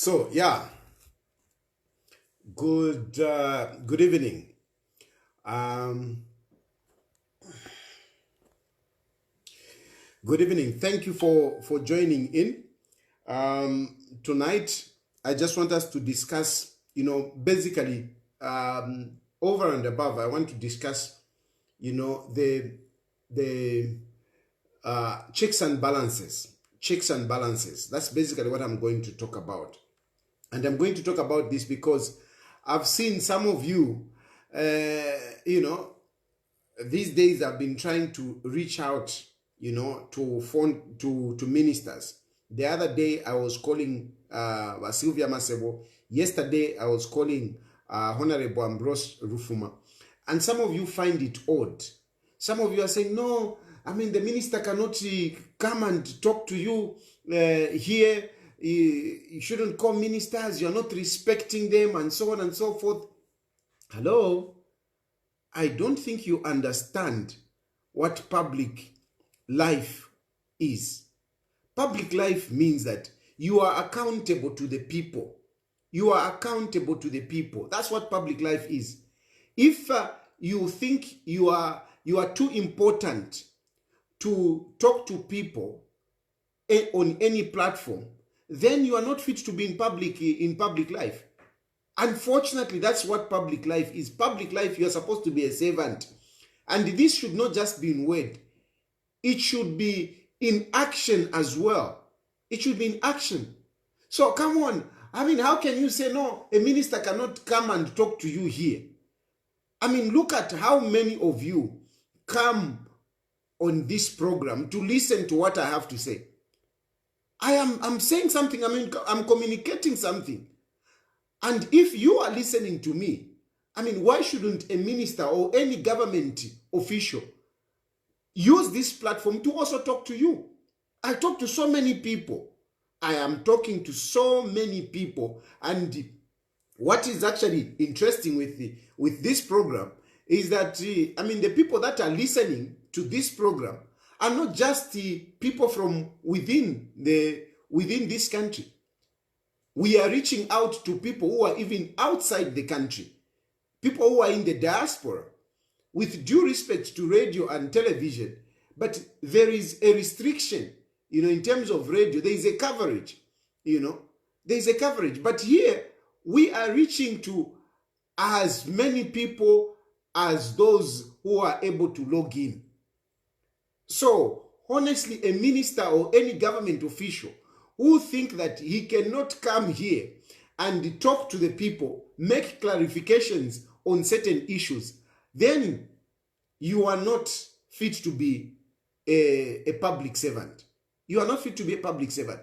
So yeah, good evening. Good evening. Thank you for joining in. Tonight, I just want us to discuss, basically, over and above. I want to discuss, the checks and balances. Checks and balances. That's basically what I'm going to talk about. And I'm going to talk about this because I've seen some of you, these days I've been trying to reach out, to ministers. The other day I was calling Sylvia Masebo. Yesterday I was calling Honorable Ambrose Rufuma. And some of you find it odd. Some of you are saying, no, I mean, the minister cannot come and talk to you here. You shouldn't call ministers. You're not respecting them and so on and so forth. Hello? I don't think you understand what public life is. Public life means that you are accountable to the people. You are accountable to the people. That's what public life is. If you think you are too important to talk to people on any platform, then you are not fit to be in public life. Unfortunately, that's what public life is. Public life, you are supposed to be a servant. And this should not just be in word. it should be in action as well. It should be in action. So come on. I mean, how can you say, no, a minister cannot come and talk to you here? I mean, look at how many of you come on this program to listen to what I have to say. I'm saying something. I mean, I'm communicating something. And if you are listening to me, I mean, why shouldn't a minister or any government official use this platform to also talk to you? I talk to so many people. I am talking to so many people. And what is actually interesting with this program is that, I mean, the people that are listening to this program are not just the people from within this country. We are reaching out to people who are even outside the country, people who are in the diaspora, with due respect to radio and television. But there is a restriction, in terms of radio. There is a coverage, there is a coverage. But here, we are reaching to as many people as those who are able to log in. So, honestly, a minister or any government official who think that he cannot come here and talk to the people, make clarifications on certain issues, then you are not fit to be a public servant. You are not fit to be a public servant.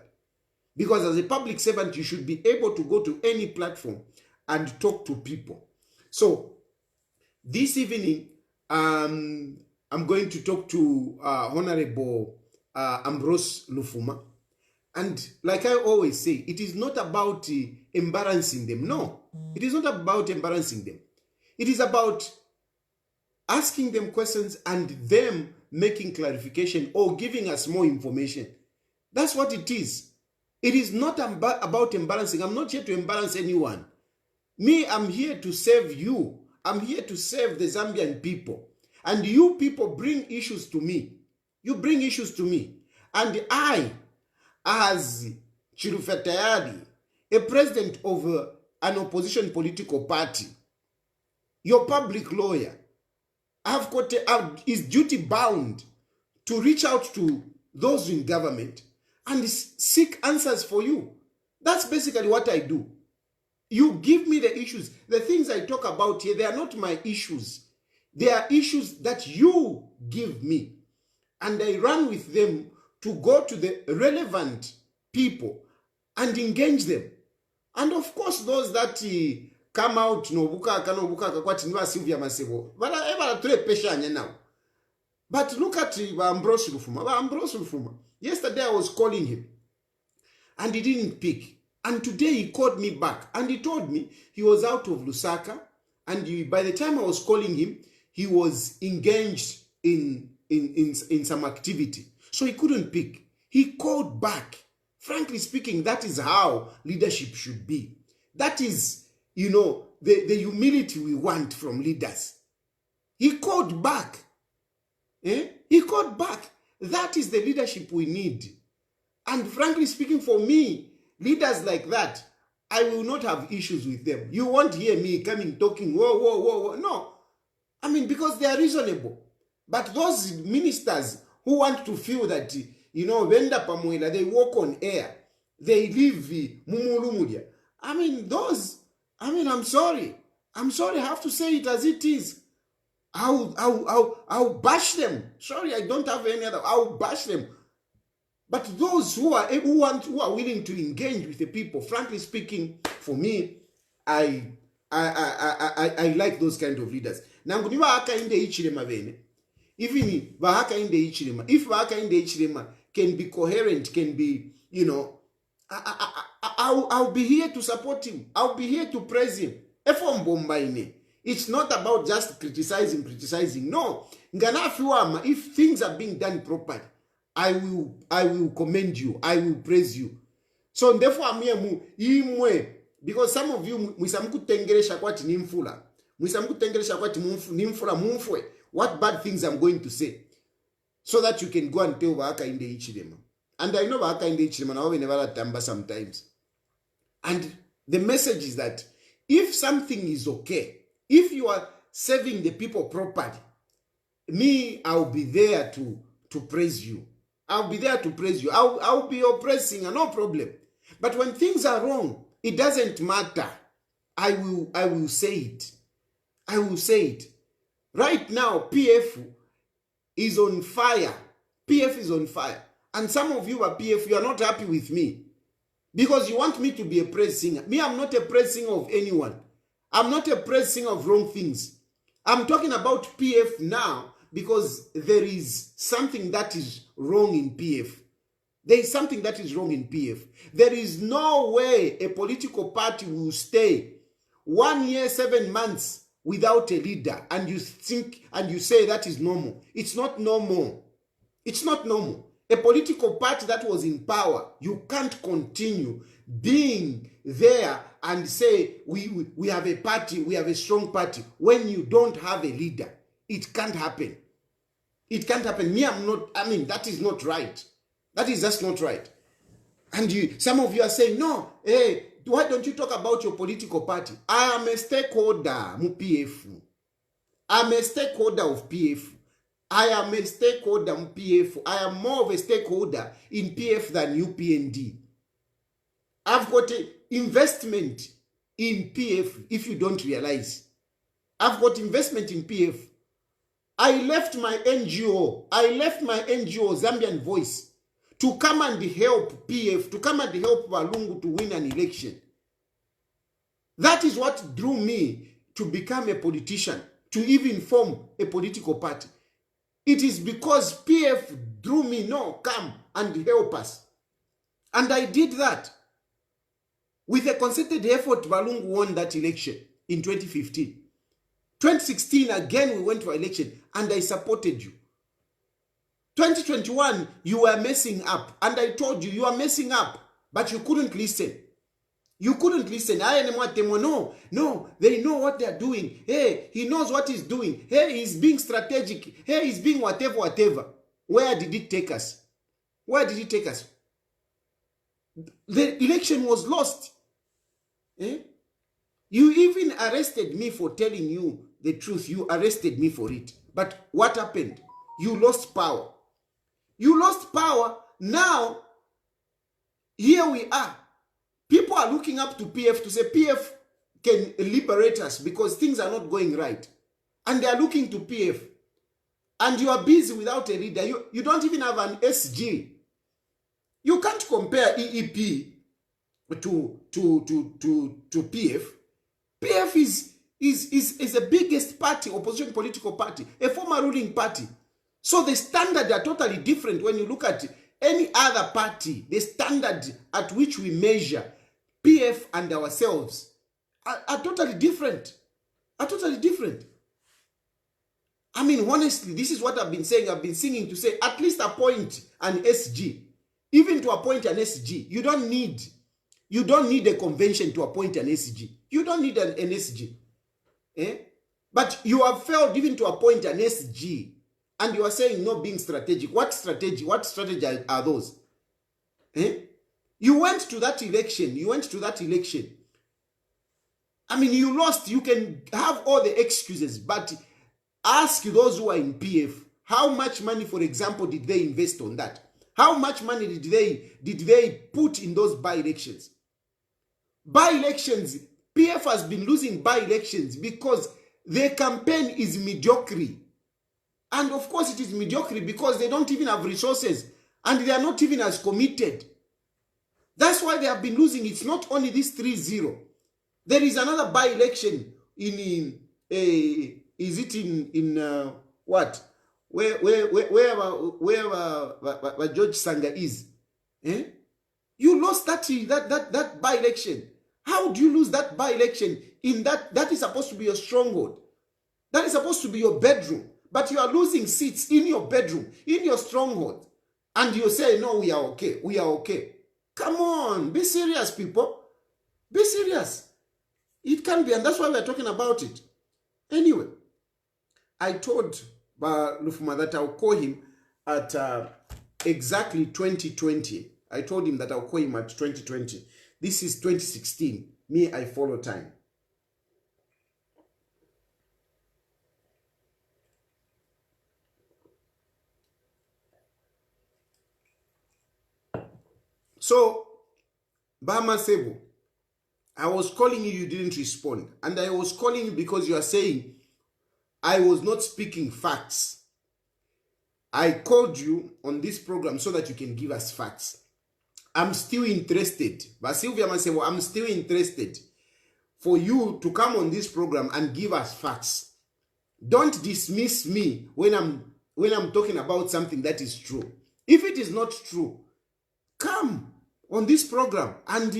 Because as a public servant, you should be able to go to any platform and talk to people. So, this evening, I'm going to talk to Honorable Ambrose Lufuma. And like I always say, it is not about embarrassing them. No, it is not about embarrassing them. It is about asking them questions and them making clarification or giving us more information. That's what it is. It is not about embarrassing. I'm not here to embarrass anyone. Me, I'm here to serve you. I'm here to serve the Zambian people. And you people bring issues to me. You bring issues to me. And I, as Chilufya Tayali, a president of an opposition political party, your public lawyer, is duty bound to reach out to those in government and seek answers for you. That's basically what I do. You give me the issues. The things I talk about here, they are not my issues. They are issues that you give me. And I run with them to go to the relevant people and engage them. And of course, those that come out, Chilufya Masebo, but look at Ambrose Lufuma. Yesterday I was calling him and he didn't pick. And today he called me back and he told me he was out of Lusaka, and by the time I was calling him, he was engaged in some activity. So he couldn't pick. He called back. Frankly speaking, that is how leadership should be. That is, the humility we want from leaders. He called back. He called back. That is the leadership we need. And frankly speaking, for me, leaders like that, I will not have issues with them. You won't hear me coming talking, whoa. No. I mean, because they are reasonable. But those ministers who want to feel that, Venda Pamuela, they walk on air, they live Mumulumudia. I mean, I'm sorry. I have to say it as it is. I'll bash them. Sorry, I don't have any other. I'll bash them. But those who are willing to engage with the people, frankly speaking, for me, I like those kind of leaders. Now, Hakainde Hichilema vene. Even Hakainde Hichilema, if Hakainde Hichilema can be coherent, can be, I'll be here to support him. I'll be here to praise him. It's not about just criticizing. No. If things are being done properly, I will commend you. I will praise you. So therefore imwe, because some of you mwisamkutengeresha kwati nimfula. Mwisamkutengeresha kwati nimfula mumfwe. What bad things I'm going to say. So that you can go and tell Hakainde Hichilema. And I know Hakainde Hichilema now we never tamba sometimes. And the message is that if something is okay, if you are serving the people properly, me, I'll be there to to praise you. I'll be there to praise you. I'll be your praise singer, no problem. But when things are wrong, it doesn't matter. I will say it. I will say it. Right now, PF is on fire. PF is on fire. And some of you are PF, you are not happy with me. Because you want me to be a praise singer. Me, I'm not a praise singer of anyone. I'm not a praise singer of wrong things. I'm talking about PF now because there is something that is wrong in PF. There is something that is wrong in PF. There is no way a political party will stay 1 year, 7 months without a leader and you think and you say that is normal. It's not normal. It's not normal. A political party that was in power, you can't continue being there and say we have a party, we have a strong party when you don't have a leader. It can't happen. It can't happen. That is not right. That is just not right. And some of you are saying, no, hey, why don't you talk about your political party? I am a stakeholder in PF. I'm a stakeholder of PF. I am a stakeholder in PF. I am more of a stakeholder in PF than Upnd. I've got an investment in PF, if you don't realize. I've got investment in PF. I left my NGO, Zambian Voice, to come and help PF, to come and help Walungu to win an election. That is what drew me to become a politician, to even form a political party. It is because PF drew me, no, come and help us. And I did that. With a concerted effort, Walungu won that election in 2015. 2016, again, we went to election, and I supported you. 2021, you were messing up, and I told you, you are messing up, but you couldn't listen. You couldn't listen. No, they know what they're doing. Hey, he knows what he's doing. Hey, he's being strategic. Hey, he's being whatever. Where did it take us? Where did it take us? The election was lost. Eh? You even arrested me for telling you the truth. You arrested me for it. But what happened? You lost power. You lost power. Now, here we are. People are looking up to PF to say PF can liberate us because things are not going right. And they are looking to PF. And you are busy without a leader. You don't even have an SG. You can't compare EEP to PF. PF is the biggest party, opposition political party, a former ruling party. So the standards are totally different when you look at any other party. The standard at which we measure PF and ourselves are totally different. Are totally different. I mean, honestly, this is what I've been saying. I've been singing to say at least appoint an SG. Even to appoint an SG, you don't need a convention to appoint an SG. You don't need an SG. Eh? But you have failed even to appoint an SG. And you are saying not being strategic. What strategy? What strategy are those? Eh? You went to that election. I mean, you lost. You can have all the excuses, but ask those who are in PF, how much money, for example, did they invest on that? How much money did they put in those by-elections? By-elections, PF has been losing by-elections because their campaign is mediocre. And of course it is mediocre because they don't even have resources and they are not even as committed. That's why they have been losing. It's not only this 3-0. There is another by-election in what? Where George Sanga is. Eh? You lost that by-election. How do you lose that by-election in that is supposed to be your stronghold? That is supposed to be your bedroom. But you are losing seats in your bedroom, in your stronghold. And you say, no, we are okay. We are okay. Come on, be serious, people. Be serious. It can be, and that's why we're talking about it. Anyway, I told Lufuma that I'll call him at exactly 2020. I told him that I'll call him at 2020. This is 2016. Me, I follow time. So, Bama Sebo, I was calling you, you didn't respond. And I was calling you because you are saying I was not speaking facts. I called you on this program so that you can give us facts. I'm still interested. Sylvia Masebo, I'm still interested for you to come on this program and give us facts. Don't dismiss me when I'm talking about something that is true. If it is not true, come on this program and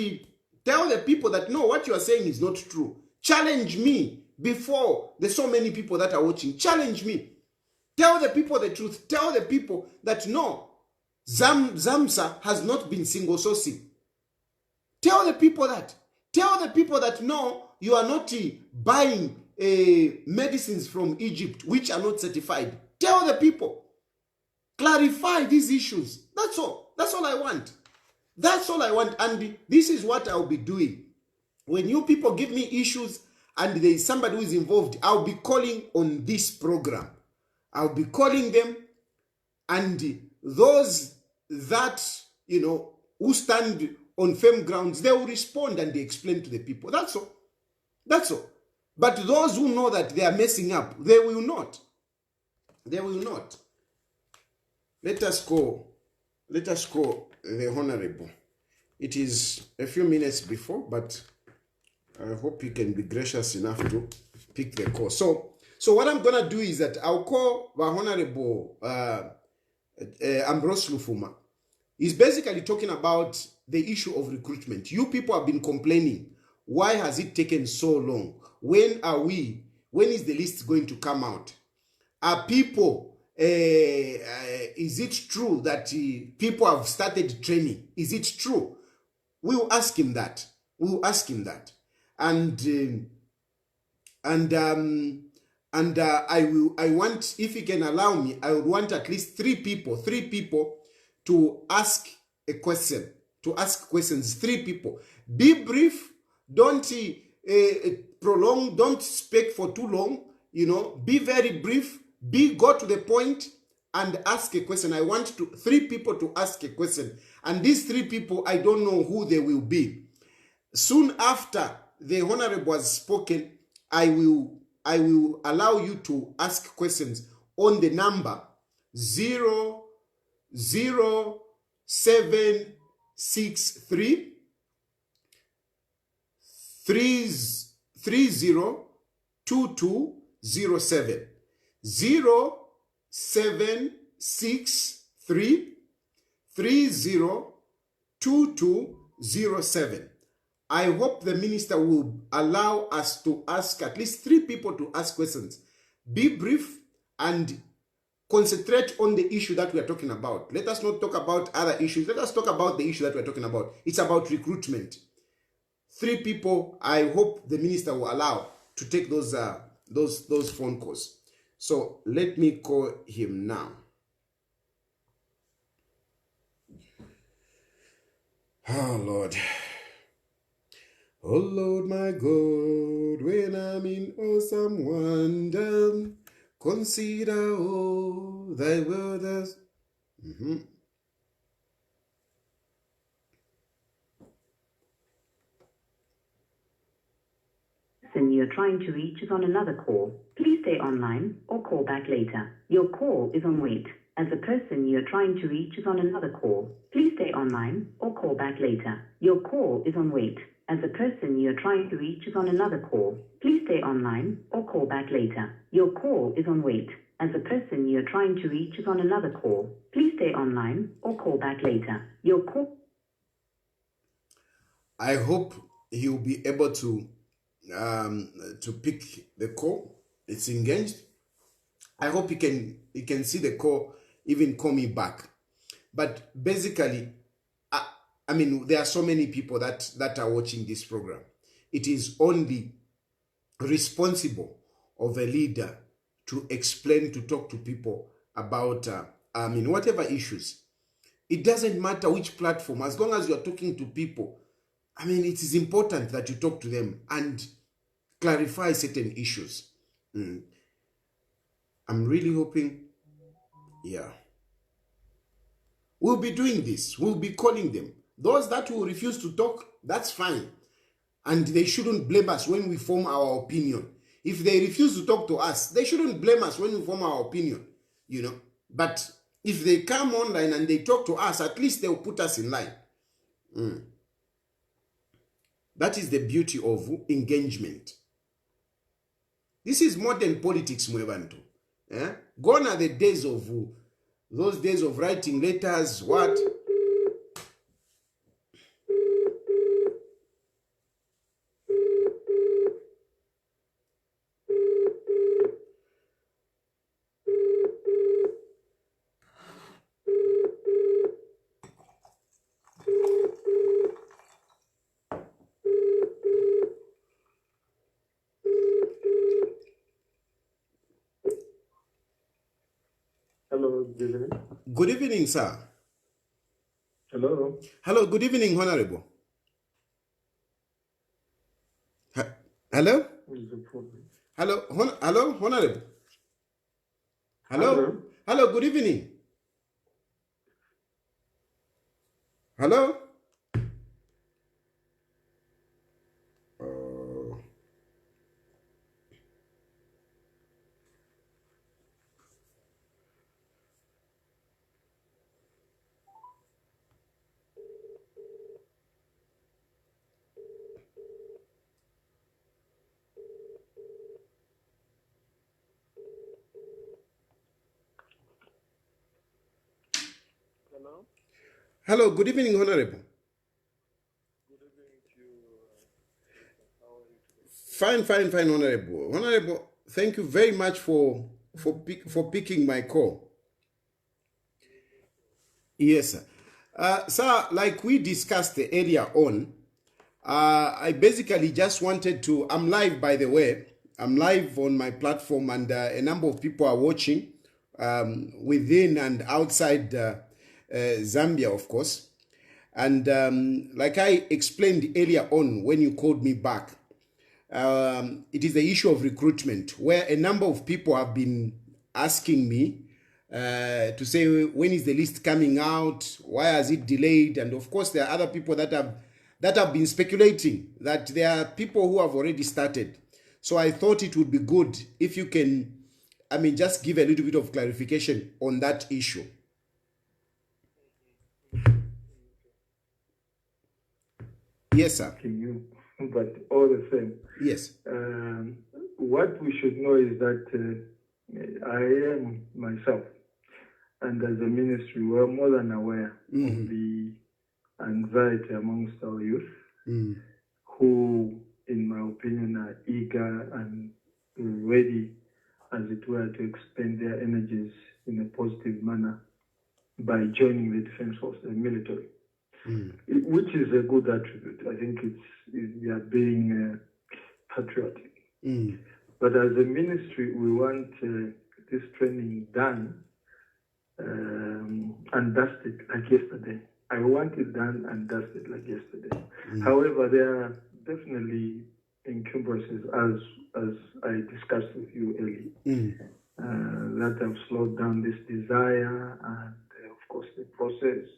tell the people that no, what you are saying is not true. Challenge me before there's so many people that are watching. Challenge me. Tell the people the truth. Tell the people that no, ZAMSA has not been single sourcing. Tell the people that. Tell the people that no, you are not buying medicines from Egypt which are not certified. Tell the people. Clarify these issues. That's all. That's all I want. That's all I want. And this is what I'll be doing. When you people give me issues and there is somebody who is involved, I'll be calling on this program. I'll be calling them, and those that, you know, who stand on firm grounds, they will respond and they explain to the people. That's all. That's all. But those who know that they are messing up, they will not. They will not. Let us call the Honorable. It is a few minutes before, but I hope you can be gracious enough to pick the call. So what I'm going to do is that I'll call the Honorable Ambrose Lufuma. He's basically talking about the issue of recruitment. You people have been complaining. Why has it taken so long? When is the list going to come out? Are people, is it true that people have started training? Is it true? We will ask him that. We will ask him that. And I want, if he can allow me, I would want at least three people to ask a question, to ask questions. 3 people. Be brief. Don't prolong. Don't speak for too long. You know, be very brief. Go to the point and ask a question. I want 3 people to ask a question. And these 3 people, I don't know who they will be. Soon after the Honorable has spoken, I will allow you to ask questions on the number 00763 302207 0763 302207. I hope the minister will allow us to ask at least 3 people to ask questions. Be brief and concentrate on the issue that we are talking about. Let us not talk about other issues. Let us talk about the issue that we are talking about. It's about recruitment. 3 people, I hope the minister will allow to take those phone calls. So let me call him now. Oh, Lord. Oh, Lord, my God, when I'm in awesome wonder, consider all thy wonders. Person you're trying to reach is on another call. Please stay online or call back later. Your call is on wait. As the person you're trying to reach is on another call, please stay online or call back later. Your call is on wait. As the person you're trying to reach is on another call, please stay online or call back later. Your call is on wait. As the person you're trying to reach is on another call, please stay online or call back later. Your call. I hope he'll be able to pick the call. It's engaged. I hope he can see the call, even call me back. But basically, I mean, there are so many people that are watching this program. It is only responsible of a leader to explain, to talk to people about, whatever issues. It doesn't matter which platform, as long as you're talking to people. I mean, it is important that you talk to them and clarify certain issues. I'm really hoping, yeah. We'll be doing this. We'll be calling them. Those that will refuse to talk, that's fine. And they shouldn't blame us when we form our opinion. If they refuse to talk to us, they shouldn't blame us when we form our opinion, you know. But if they come online and they talk to us, at least they'll put us in line. That is the beauty of engagement. This is modern politics, Mwebantu. Gone are the days of those days of writing letters, what? Hello, good evening. Good evening, sir. Hello. Hello, good evening, Honorable. Hello? What is the problem? Hello, hello, Honorable. Hello? Hello. Hello, good evening. Hello? Hello. Hello, good evening, Honorable. Good evening to you. How are you today? Fine, Honorable. Honorable, thank you very much for picking my call. Yes, sir. Sir, like we discussed earlier on, I basically just wanted to, I'm live, by the way. I'm live on my platform, and a number of people are watching within and outside Zambia, of course. And like I explained earlier on when you called me back, it is the issue of recruitment, where a number of people have been asking me to say, when is the list coming out? Why has it delayed? And of course, there are other people that have been speculating that there are people who have already started. So I thought it would be good if you can, just give a little bit of clarification on that issue. Yes, sir. Can you? But all the same. Yes. What we should know is that I am myself, and as a ministry, we're more than aware of the anxiety amongst our youth, who, in my opinion, are eager and ready, as it were, to expend their energies in a positive manner by joining the defense force, the military, which is a good attribute. I think we are being patriotic. But as a ministry, we want this training done and dusted like yesterday. I want it done and dusted like yesterday. However, there are definitely encumbrances, as I discussed with you earlier, that have slowed down this desire, and of course the process,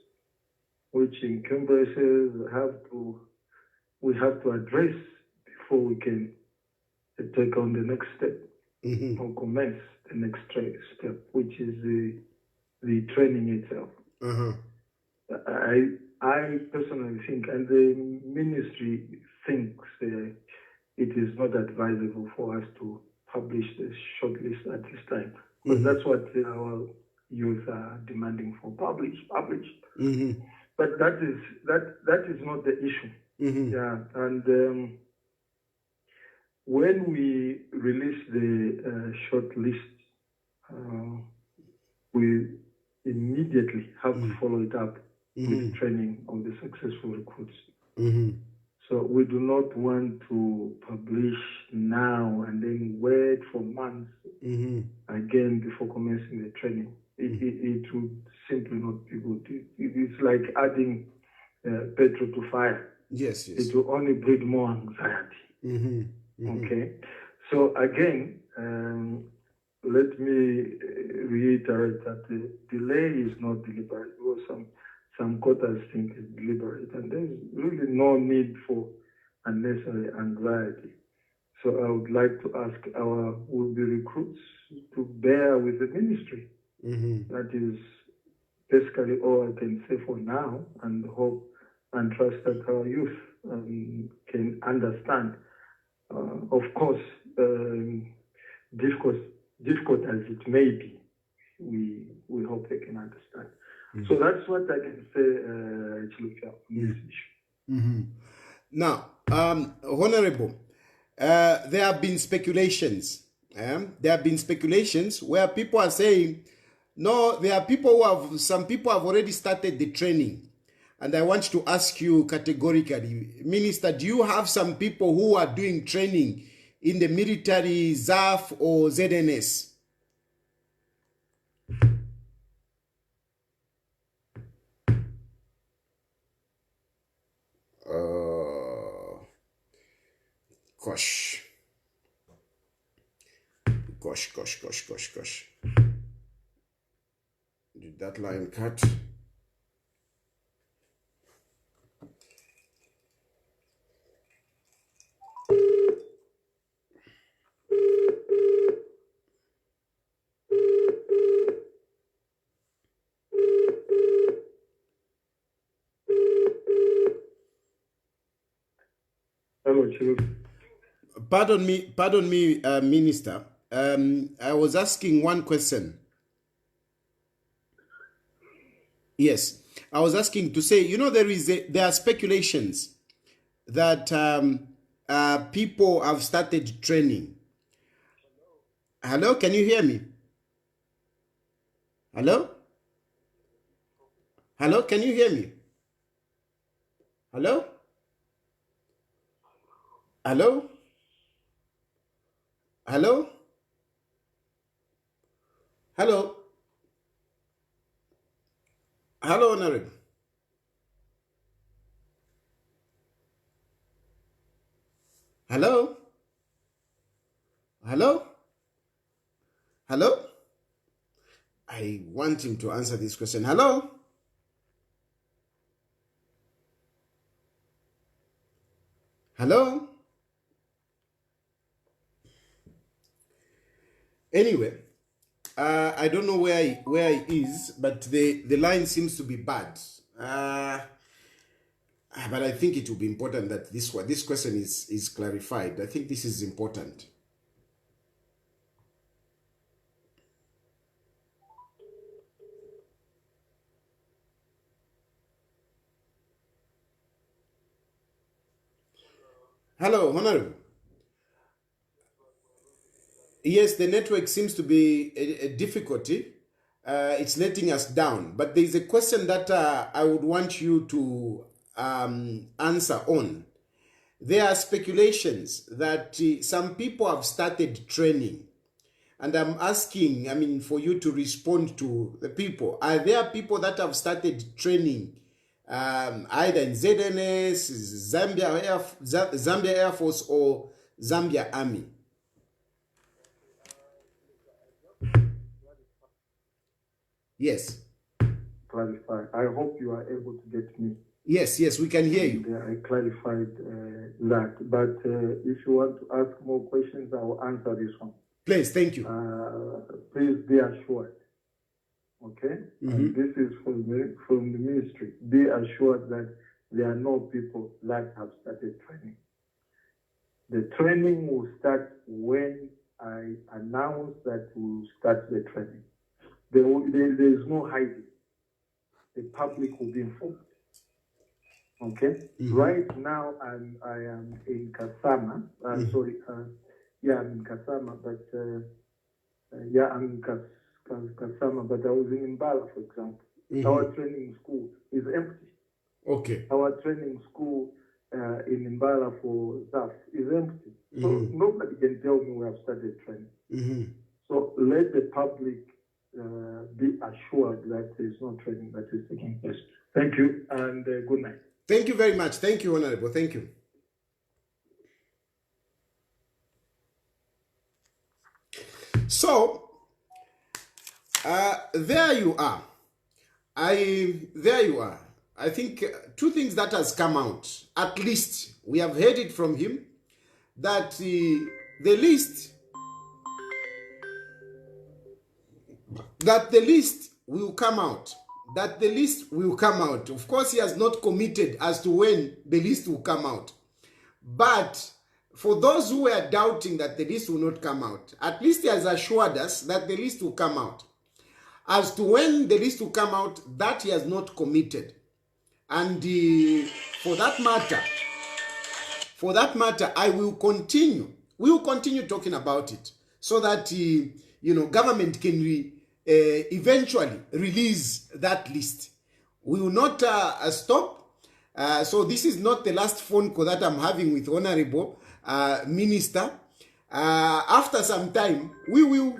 which encumbrances we have to address before we can take on the next step or commence the next step, which is the training itself. I personally think, and the ministry thinks, it is not advisable for us to publish the shortlist at this time. But that's what our youth are demanding for. Publish. But that is not the issue. Yeah, and when we release the shortlist, we immediately have to follow it up with training of the successful recruits. So we do not want to publish now and then wait for months again before commencing the training. It would simply not be good. It's like adding petrol to fire. Yes. It will only breed more anxiety. Okay. So again, let me reiterate that the delay is not deliberate. There was some quarters think is deliberate, and there's really no need for unnecessary anxiety. So I would like to ask our would-be recruits to bear with the ministry. That is basically all I can say for now, and hope and trust that our youth can understand. Of course, difficult as it may be, we hope they can understand. So that's what I can say, Chilufya, on this issue. Now, Honorable, there have been speculations. There have been speculations where people are saying, no, there are some people have already started the training. And I want to ask you categorically, Minister, do you have some people who are doing training in the military, ZAF or ZNS? Gosh. Did that line cut? Hello, Chilufya. Pardon me, Minister. I was asking one question. Yes, I was asking to say, there are speculations that people have started training. Hello, can you hear me? Hello, can you hear me? Hello. Hello, Honorable. Hello. I want him to answer this question. Hello. Anyway, I don't know where he is, but the line seems to be bad. But I think it will be important that this question is clarified. I think this is important. Hello, Honorable. Yes, the network seems to be a difficulty. It's letting us down. But there is a question that I would want you to answer on. There are speculations that some people have started training. And I'm asking, for you to respond to the people. Are there people that have started training either in ZNS, Zambia Air Force, or Zambia Army? Yes. Clarify. I hope you are able to get me. Yes, we can hear you. I clarified that. But if you want to ask more questions, I will answer this one. Please, thank you. Please be assured. Okay? And this is from the ministry. Be assured that there are no people that have started training. The training will start when I announce that we will start the training. There is no hiding. The public will be informed. Okay? Right now, I am in Kasama. I'm in Kasama, but I'm in Kasama, but I was in Mbala, for example. Our training school is empty. Okay. Our training school in Mbala for staff is empty. So nobody can tell me we have started training. So let the public be assured that there is no training that is taking place. Thank you, and good night. Thank you very much. Thank you, Honorable. Thank you. So, there you are. I think two things that has come out. At least we have heard it from him that the list will come out. That the list will come out. Of course, he has not committed as to when the list will come out. But for those who were doubting that the list will not come out, at least he has assured us that the list will come out. As to when the list will come out, that he has not committed. And for that matter, I will continue. We will continue talking about it so that government can eventually release that list. We will not stop. So this is not the last phone call that I'm having with Honorable Minister. After some time, we will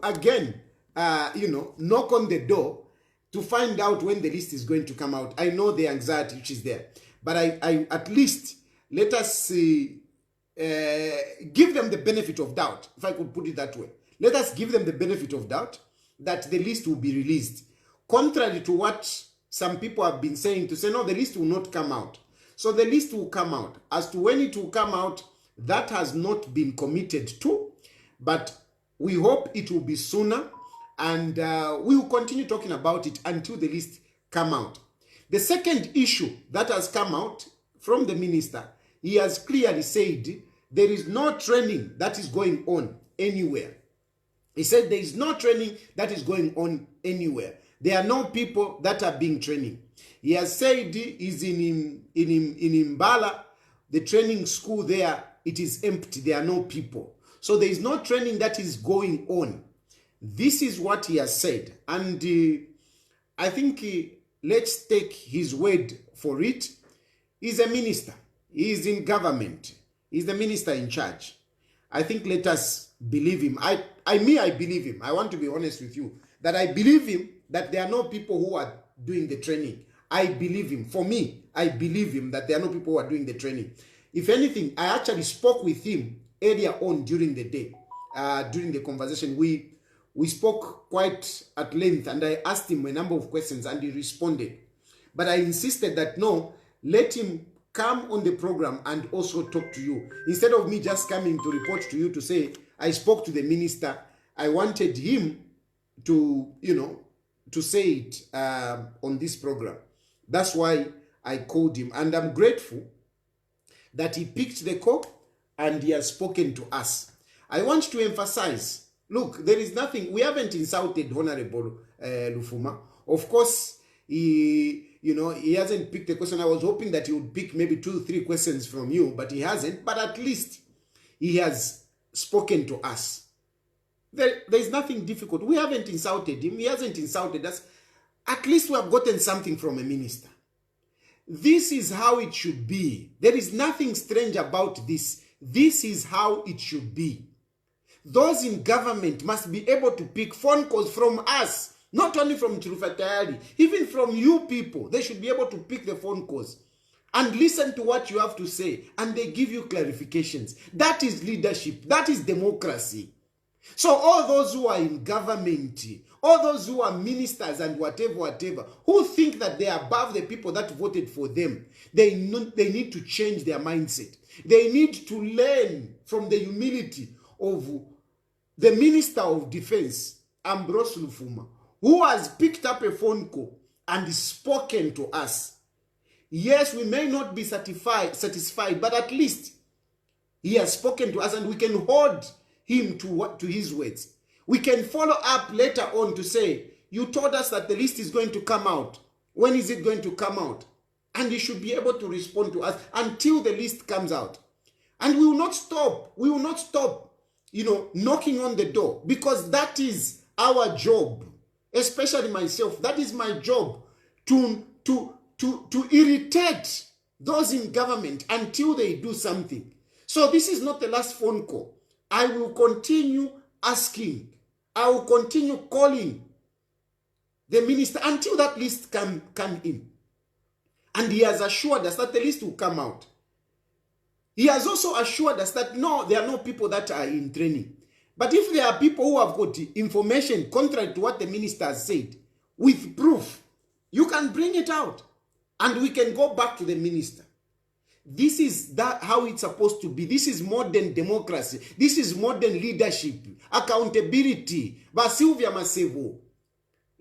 again, knock on the door to find out when the list is going to come out. I know the anxiety which is there, but I at least let us give them the benefit of doubt, if I could put it that way. Let us give them the benefit of doubt that the list will be released. Contrary to what some people have been saying, to say, no, the list will not come out. So the list will come out. As to when it will come out, that has not been committed to, but we hope it will be sooner, and we will continue talking about it until the list come out. The second issue that has come out from the minister, he has clearly said there is no training that is going on anywhere. He said there is no training that is going on anywhere. There are no people that are being trained. He has said is in Mbala, the training school there, it is empty. There are no people. So there is no training that is going on. This is what he has said. And I think let's take his word for it. He's a minister. He is in government. He's the minister in charge. I think let us believe him. I believe him. I want to be honest with you, that I believe him that there are no people who are doing the training. I believe him. For me, I believe him that there are no people who are doing the training. If anything, I actually spoke with him earlier on during the day, during the conversation. We spoke quite at length, and I asked him a number of questions, and he responded. But I insisted that no, let him come on the program and also talk to you. Instead of me just coming to report to you to say, I spoke to the minister, I wanted him to, to say it on this program. That's why I called him. And I'm grateful that he picked the call and he has spoken to us. I want to emphasize, look, there is nothing, we haven't insulted Honorable Lufuma. Of course, he hasn't picked a question. I was hoping that he would pick maybe 2-3 questions from you, but he hasn't. But at least he has spoken to us. There is nothing difficult. We haven't insulted him. He hasn't insulted us. At least we have gotten something from a minister. This is how it should be. There is nothing strange about this. This is how it should be. Those in government must be able to pick phone calls from us, not only from Chilufya Tayali, even from you people. They should be able to pick the phone calls and listen to what you have to say, and they give you clarifications. That is leadership. That is democracy. So all those who are in government, all those who are ministers and whatever, who think that they are above the people that voted for them, they need to change their mindset. They need to learn from the humility of the Minister of Defense, Ambrose Lufuma, who has picked up a phone call and spoken to us. Yes, we may not be satisfied, but at least he has spoken to us, and we can hold him to his words. We can follow up later on to say, you told us that the list is going to come out. When is it going to come out? And he should be able to respond to us until the list comes out. And we will not stop. We will not stop, knocking on the door, because that is our job. Especially myself, that is my job, to irritate those in government until they do something. So this is not the last phone call. I will continue asking. I will continue calling the minister until that list come in. And he has assured us that the list will come out. He has also assured us that no, there are no people that are in training. But if there are people who have got information contrary to what the minister has said, with proof, you can bring it out. and we can go back to the minister. This is that how it's supposed to be. This is modern democracy. This is modern leadership, accountability. Sylvia Masevo,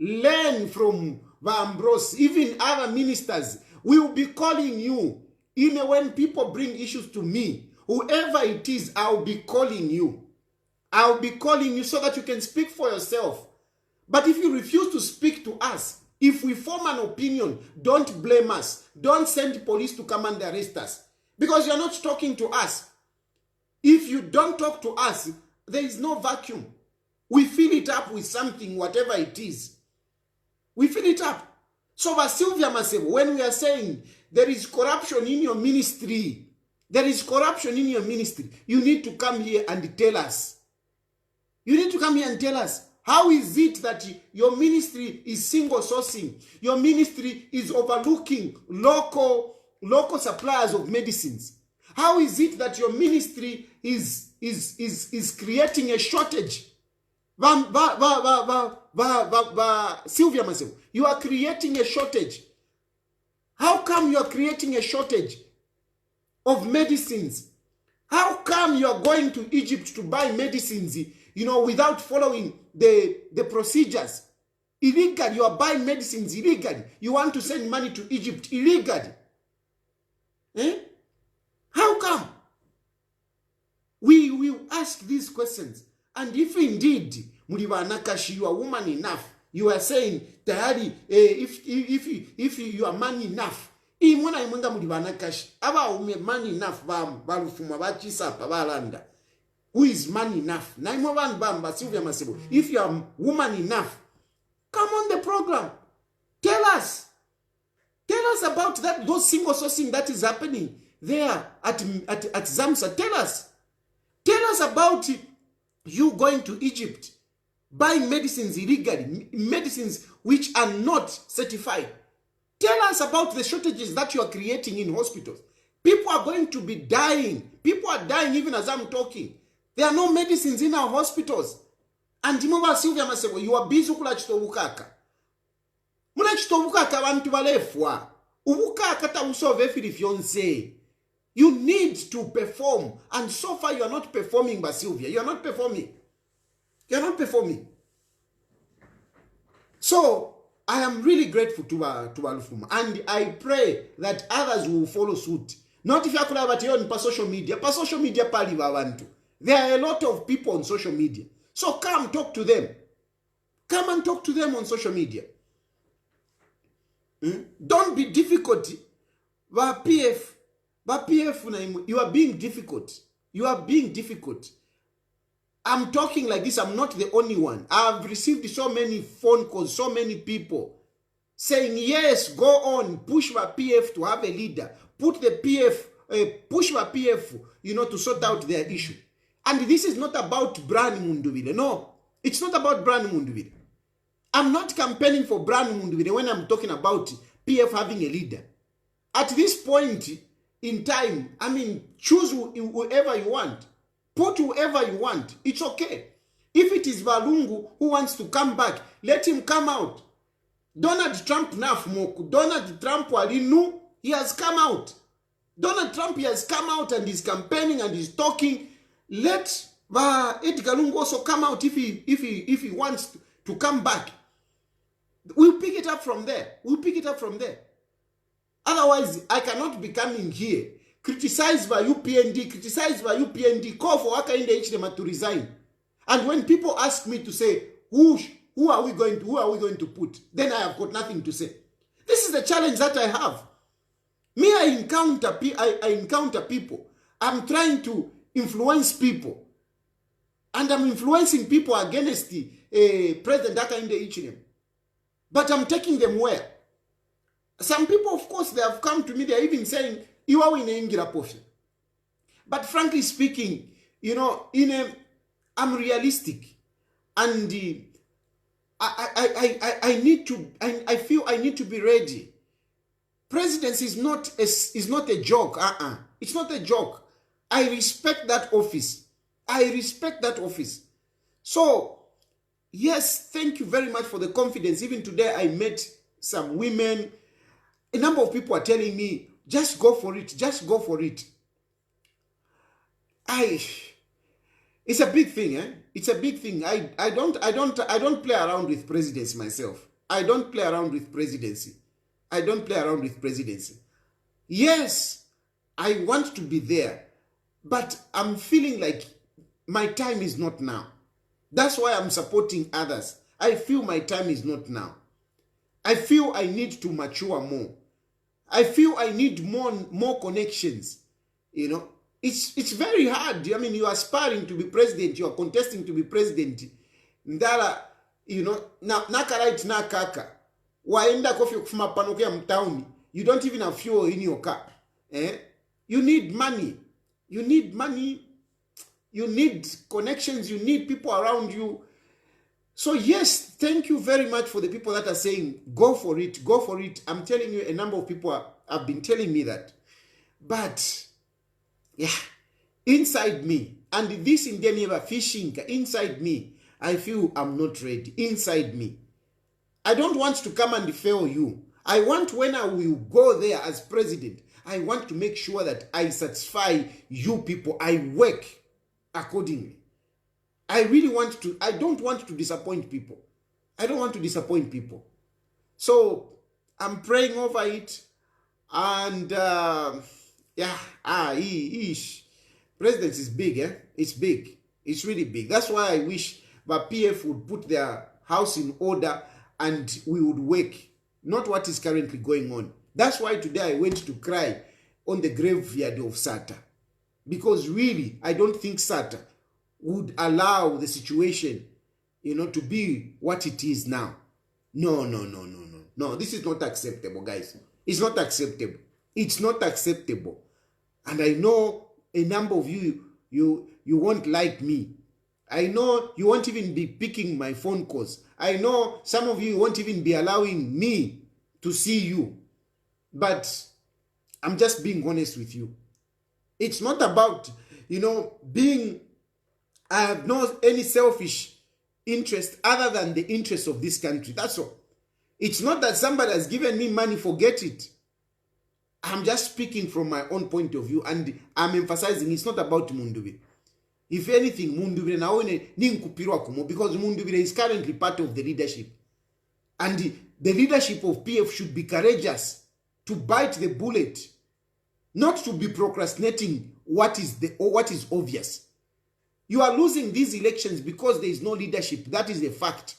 learn from Ambrose, even other ministers. We will be calling you. When people bring issues to me, whoever it is, I'll be calling you. I'll be calling you so that you can speak for yourself. But if you refuse to speak to us, if we form an opinion, don't blame us. Don't send police to come and arrest us. Because you're not talking to us. If you don't talk to us, there is no vacuum. We fill it up with something, whatever it is. We fill it up. So, Sylvia Masebo, when we are saying there is corruption in your ministry, there is corruption in your ministry, you need to come here and tell us. You need to come here and tell us. How is it that your ministry is single sourcing? Your ministry is overlooking local suppliers of medicines? How is it that your ministry is creating a shortage? Sylvia Masebo, you are creating a shortage. How come you are creating a shortage of medicines? How come you are going to Egypt to buy medicines, without following the procedures? Illegally, you are buying medicines illegally. You want to send money to Egypt illegally. How come? We will ask these questions. And if indeed, Mulibanakashi, you are woman enough, you are saying, Tayali, if you are man enough, who is man enough? If you are woman enough, come on the program. Tell us. Tell us about those single sourcing that is happening there at Zamsa. Tell us. Tell us about you going to Egypt, buying medicines illegally, medicines which are not certified. Tell us about the shortages that you are creating in hospitals. People are going to be dying. People are dying even as I'm talking. There are no medicines in our hospitals. And Sylvia Masebo, you are busy kula chitobukaka. Muna chitobukaka bantu balefwa. Ubukaka ta usolve fiance. You need to perform. And so far you are not performing, Sylvia. You are not performing. You are not performing. So, I am really grateful to Alufuma. And I pray that others will follow suit. Not if you are on social media. Pa social media pali babantu. There are a lot of people on social media. So come talk to them. Come and talk to them on social media. Don't be difficult. PF, you are being difficult. You are being difficult. I'm talking like this. I'm not the only one. I've received so many phone calls, so many people saying, yes, go on, push my PF to have a leader. Put the PF, push my PF, to sort out their issue. And this is not about Brian Munduvile. No, it's not about Brian Munduvile. I'm not campaigning for Brian Munduvile when I'm talking about PF having a leader. At this point in time, choose whoever you want. Put whoever you want. It's okay. If it is Valungu who wants to come back, let him come out. Donald Trump nafmoku. Donald Trump walinu, he has come out. Donald Trump, he has come out and is campaigning and is talking. Let Edgar Lungu also come out if he wants to come back. We'll pick it up from there. We'll pick it up from there. Otherwise, I cannot be coming here, criticized by UPND, call for Hakainde Hichilema to resign. And when people ask me to say, who are we going to put? Then I have got nothing to say. This is the challenge that I have. Me, I encounter people. I'm trying to influence people. And I'm influencing people against the President Hakainde Hichilema. But I'm taking them where? Some people, of course, they have come to me, they're even saying, you are in Ingira Posha. But frankly speaking, I'm realistic. And I feel I need to be ready. Presidency is not a joke. It's not a joke. I respect that office. So, yes, thank you very much for the confidence. Even today, I met some women. A number of people are telling me, just go for it, just go for it. It's a big thing, eh? It's a big thing. I don't play around with presidency myself. I don't play around with presidency. I don't play around with presidency. Yes, I want to be there, but I'm feeling like my time is not now. That's why I'm supporting others. I feel my time is not now. I feel I need to mature more. I feel I need more connections. You know, it's very hard. I mean, you are aspiring to be president. You are contesting to be president. Ndala, you know, naka right na kaka. Waenda kofi kufuma panokia mtauni. You don't even have fuel in your car. You need money. You need money. You need connections. You need people around you. So yes, thank you very much for the people that are saying, go for it, go for it. I'm telling you, a number of people have been telling me that. But, yeah, inside me, and this in Geneva fishing, inside me, I feel I'm not ready. Inside me. I don't want to come and fail you. I want, when I will go there as president, I want to make sure that I satisfy you people. I work accordingly. I don't want to disappoint people. I don't want to disappoint people. So I'm praying over it. And presidency is big, eh? It's big. It's really big. That's why I wish that PF would put their house in order and we would work. Not what is currently going on. That's why today I went to cry on the graveyard of SATA. Because really, I don't think SATA would allow the situation, you know, to be what it is now. No, this is not acceptable, guys. It's not acceptable. It's not acceptable. And I know a number of you won't like me. I know you won't even be picking my phone calls. I know some of you won't even be allowing me to see you. But I'm just being honest with you. It's not about, you know, I have no any selfish interest other than the interest of this country. That's all. It's not that somebody has given me money, forget it. I'm just speaking from my own point of view, and I'm emphasizing it's not about Mundubire. If anything, Mundubire naone ninkupirwa kumo, because Mundubire is currently part of the leadership. And the leadership of PF should be courageous to bite the bullet, not to be procrastinating what is obvious. You are losing these elections because there is no leadership. That is a fact.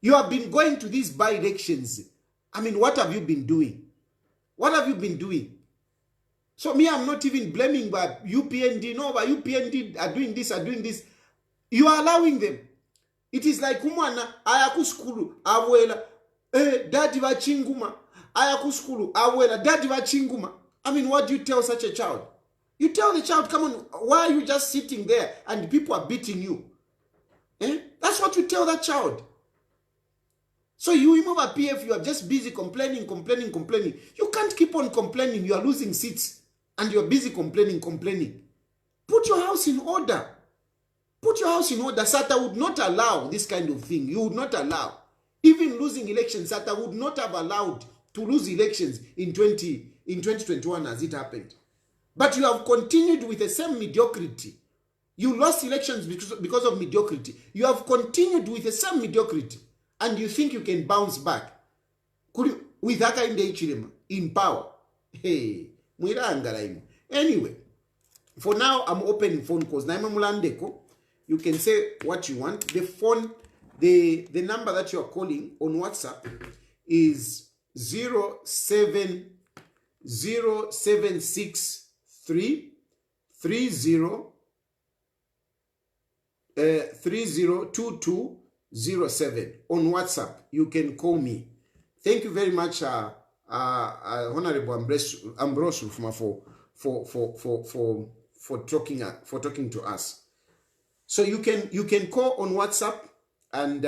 You have been going to these by-elections. I mean, what have you been doing? What have you been doing? So me, I'm not even blaming but UPND. No, but UPND are doing this. You are allowing them. It is like umwana ayakuskulu awela daddy wa chinguma ayakuskulu awela daddy wa chinguma. I mean, what do you tell such a child? You tell the child, come on, why are you just sitting there and people are beating you? That's what you tell that child. So you remove a PF, you are just busy complaining. You can't keep on complaining. You are losing seats and you are busy complaining. Put your house in order. Put your house in order. SATA would not allow this kind of thing. You would not allow. Even losing elections, SATA would not have allowed to lose elections in 2021 as it happened. But you have continued with the same mediocrity. You lost elections because of mediocrity. You have continued with the same mediocrity. And you think you can bounce back. With Hakainde Hichilema in power. Hey, anyway, for now, I'm opening phone calls. You can say what you want. The phone, the number that you are calling on WhatsApp is 302207 on WhatsApp. You can call me. Thank you very much, Honorable Ambrose for talking to us. So you can call on WhatsApp and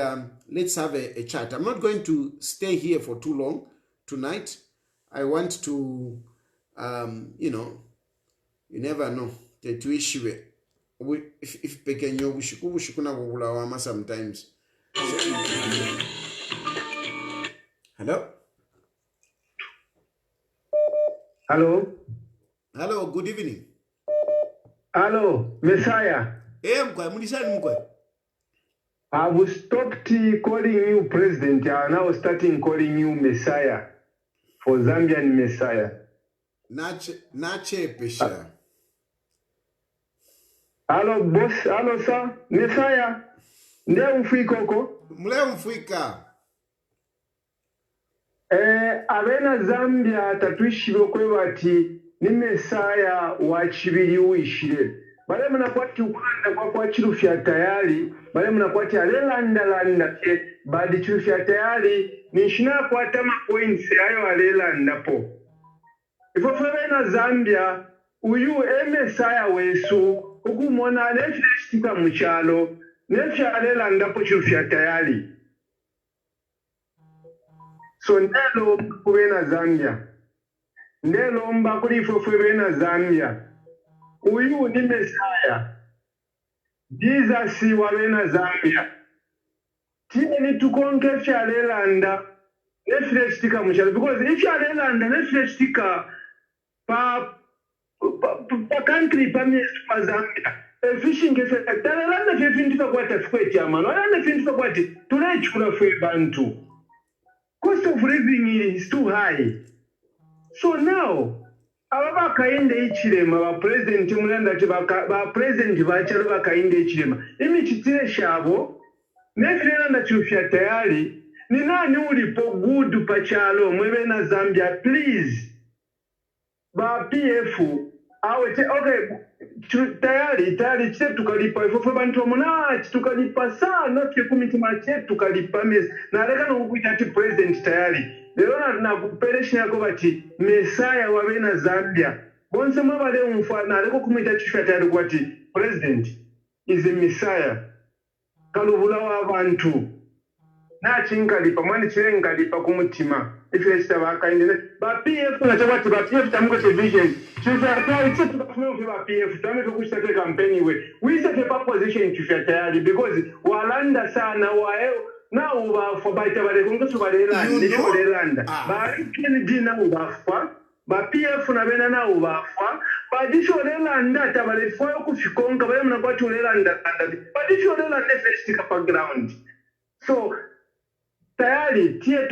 let's have a chat. I'm not going to stay here for too long tonight. I want to, you never know. If sometimes. Hello? Hello? Hello, good evening. Hello, Messiah. Mkwe, munisani mkwe. I've stopped calling you President. I am now starting calling you Messiah for Zambian Messiah. Nache pesha. Hello, boss. Hello, sir. Messiah. Nde mfuikoko? Mule mfuika. Abena Zambia tatuishiro kwe bati ni Messiah wa chibiri uishire. Bale mnakwati ukanda kwa Chilufya Tayali. Bale mnakwati alelanda ke badi Chilufya Tayali nishina kwa tama points ayo alelanda po. Ifo febena Zambia uyu Messiah wesu ukumona nefishtika mchalo nefisha alelanda po Chilufya Tayali. So ndelo kubena Zambia. Ndelo mbakuli ifo febena Zambia. Uyu ni Messiah. Jesus wabena Zambia. Tiye ni tukonke fyalelanda nefilestika mchalo. Because if fyalelanda nefilestika pa country pa Zambia. Fishing is a talelanda fefintika kwata fkweti amano. Alanda fefintika kwati tulechula fwe bantu. Cost of living is too high. So now, Hakainde Hichilema, ba president mulanda ba president bachalo Hakainde Hichilema. Imi chitire shabo, nefilanda Chilufya Tayali, ni nani ulipo good pachalo mwebe na Zambia, please. Ba PF, okay, Tayali, chite tukalipa, ifo bantu wamona, tukalipa sana, kia kumitima chite tukalipa mes, na reka na kukuitati president Tayali. Lero na kuperesha yako bati Messiah wabena Zambia. Bonse mwabale umfana leko kumita Chilufya Tayali kwati president is a Messiah. Kalubula w'abantu. Na chinkalipa mwani chinkalipa kumutima. Ifesta Hakainde ba PF na chabati ba PF tamuko television. Chilufya Tayali tse tukafuna ba PF tameko kushitake campaign we. We set a position Chilufya Tayali because walanda sana waeo na ubafa baita kungusu balelanda bari Kennedy na ubafa ba PF na bena na ubafa badisho lelanda tabalefo kufikonga bale mna kwati lelanda badisho lelanda first ka background. So Tayali tie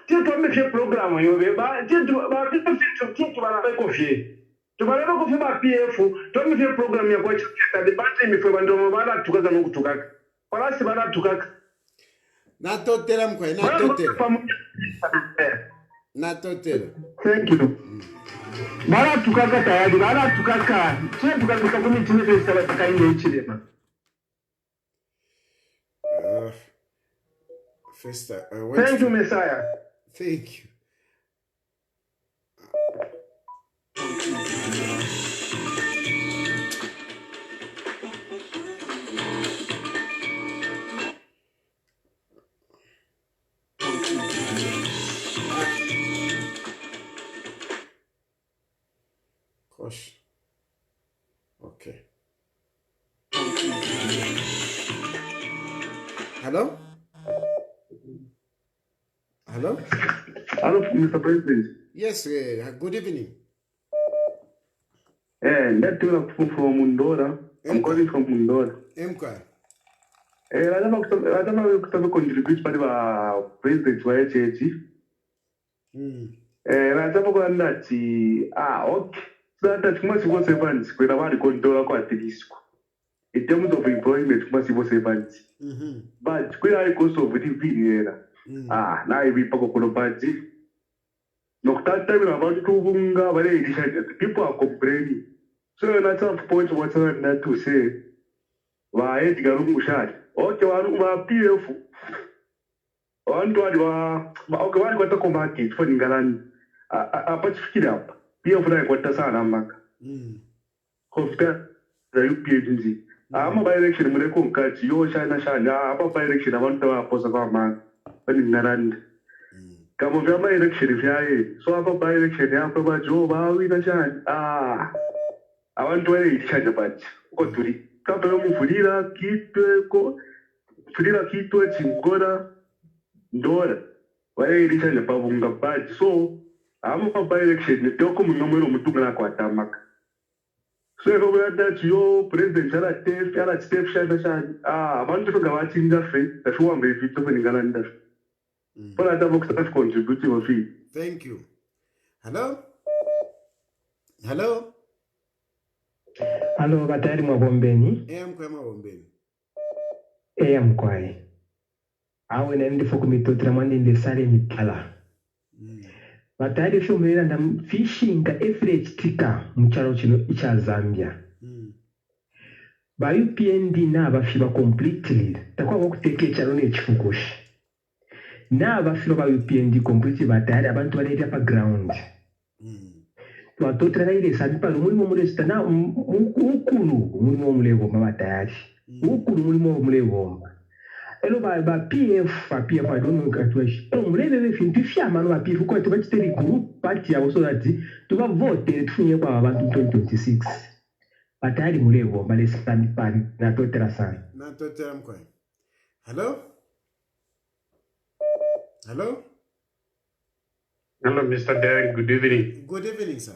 tuamefie program yobe ba tie tu bala kofie tu bala kofie ba PF tuamefie program ya kwa chuketa de battery mifwe bando bala tukaza nokutukaka palasi bala tukaka Natotela mkwe, natotela. Thank you. Bala tukaka Tayali, bala tukaka. Chie tukaka kumi chine festa Hakainde Hichilema. Festa. Thank you, Messiah. Thank you. Gosh. Okay. Hello? Hello? Hello, Mr. President. Yes, good evening. That you from Mundora. I'm calling from Mundora. Mkwe. I don't know if you contribute to the president wa HH. Nataka kuanda ati okay. So that kuma sibo servants kwenda bali control kwa atilisco. In terms of employment kuma sibo servants. But kwenda cost of living era. Na ibi pako kono baji. Nokta time na bantu kubunga bale edisha people are complaining. So that's a point what I to say. Wa edga rumushari. Okay, wa PF. Wantu okay wali kwa tako market for ningalani. Apachifikira hapa. Pia furahi kwa sana maka. Kofta za UPnd. Ama by election muleko nkati yo shana apa by election abantu aposa kwa maka. Bani ngarandi. Kama vyama election vyaye. So apa by election hapa ba jo ba wina shana. Abantu wale itishaje bachi. Uko turi. Kapa yo mufurira kitwe chingora ndora. Wale itishaje pabunga bachi. So amo by election toko munomero mutungana kwa tamaka. So if that your president ala step shana abantu fika wachinja free tashuwa mbefito kuningana ndafu. Para tabo kustaff contributing of fee. Thank you. Hello? Hello? Hello, Batari Mwabombeni. Mkwe Mwabombeni. Mkwai. Awe na ndi foku mitotira mwandi ndi sale mitala. Batari fyo mwera nda fishing FH tika mcharo chino icha Zambia. Ba UPND na abafiba completely. Takwa wakuteke charo ne chifukushi. Na abafiba ba UPND completely batari abantu baleti apa ground. Twatotera ile sabi palo mulimo mulesta na ukulu mulimo mulevo mabatari. Ukulu mulimo mulevo. Elo ba PF I don't know katwashi. To muleve fintifia manu ba PF ko tuba chiteri group party ya so that tuba vote tufunye kwa abantu 2026. Batari mulevo balesa sabi pali na totera sana. Na totera mkwe. Hello? Hello? Hello, Mr. Derek. Good evening. Good evening, sir.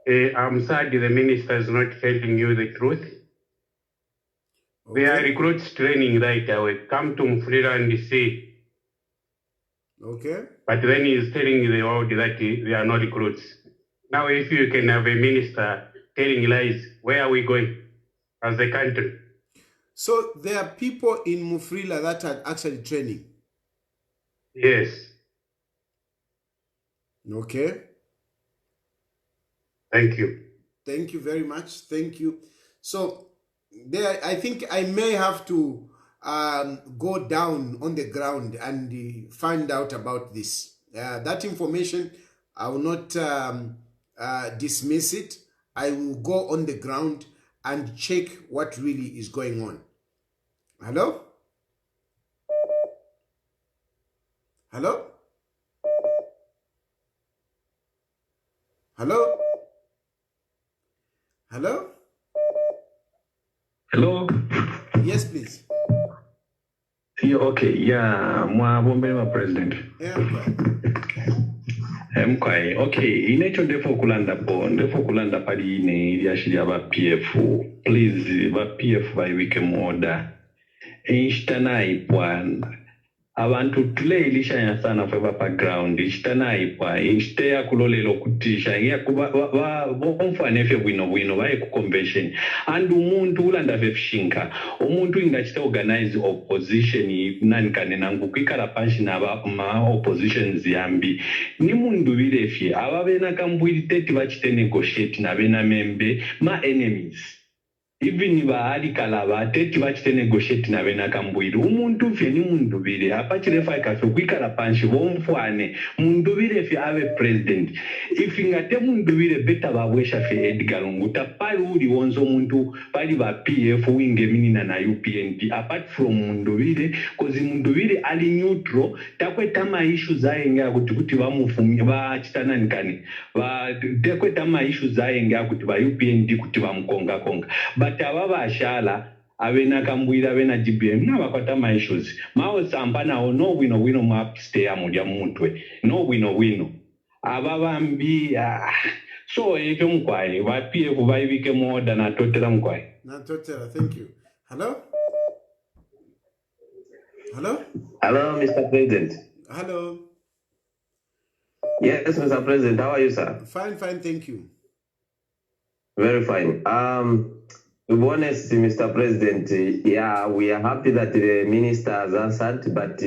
I'm sad the minister is not telling you the truth. Okay. They are recruits training right away. Come to Mfulira and see. Okay. But then he's telling the world that they are not recruits. Now, if you can have a minister telling lies, where are we going as a country? So there are people in Mufrila that are actually training? Yes. Okay. Thank you. Thank you very much. Thank you. So there, I think I may have to go down on the ground and find out about this. That information, I will not dismiss it. I will go on the ground and check what really is going on. Hello? Hello? Hello? Hello? Hello? Yes, please. Yeah, okay. Yeah, Mwabombeni president. Yeah, Mkwai. Okay, inecho ndefo kulanda pali ine iliashiria ba PF. Please, ba PF by weekend order. Inshtanai pwana. Abantu tuleyilishanya sana for background ishtanayipwa insteya kulolelo kutisha ngiyakuba bomfane fe bwino baye ku convention and umuntu ulanda vefshinka umuntu ingachita organize opposition nani kanena ngukikala panshi naba ma opposition ziyambi ni mundu bilefi ababena kambwili teti bachite negotiate nabena membe ma enemies. Even bahali kalaba teti bachite negotiate na bena kambwiri umuntu fye ni mundu bire apachire fa kafe kwikala panshi bomfwane mundu bire fye ave president if ingate mundu bire beta babwesha fye Edgar Nguta pali uli wonzo muntu pali ba PF winge minina na UPND apart from mundu bire kozi mundu bire ali neutral takweta ma issues ayenga kuti bamufumye ba chitana nkani ba takweta ma issues ayenga kuti ba UPND kuti bamkonga but ababa ashala abena kambwira abena GBM nabakwata ma issues mawo samba nawo no wino mu upstay amulya mutwe no wino ababambi so ekyo mkwai ba PF bayibike moda na totera mkwai na totera. Thank you. Hello? Hello? Hello, Mr. President. Hello? Yes, Mr. President. How are you, sir? Fine, thank you. Very fine. To be honest, Mr. President, yeah, we are happy that the minister has answered, but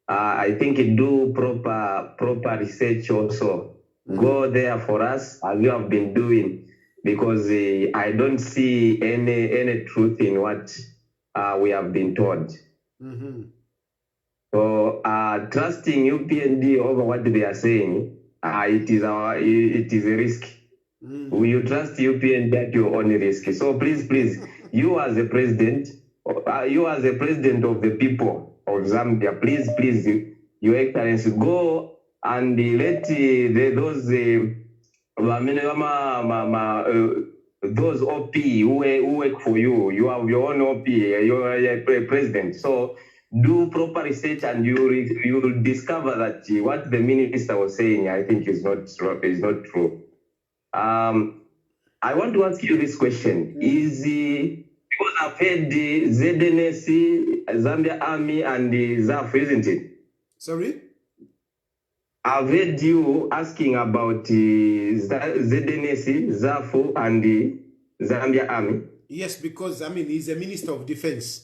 I think do proper research also. Go there for us, as you have been doing, because I don't see any truth in what we have been told. So trusting UPND over what they are saying, it is a risk. Will you trust UPND at your own risk? So please, you as a president of the people of Zambia, please, Your Excellency, go and let those OP who work for you. You have your own OP. You are a president. So do proper research and you will discover that what the minister was saying, I think, is not true. I want to ask you this question. Is because I've heard the ZNS, Zambia Army, and the ZAF, isn't it? Sorry? I've heard you asking about ZNS, ZAF, and the Zambia Army. Yes, because, I mean, he's a Minister of Defense.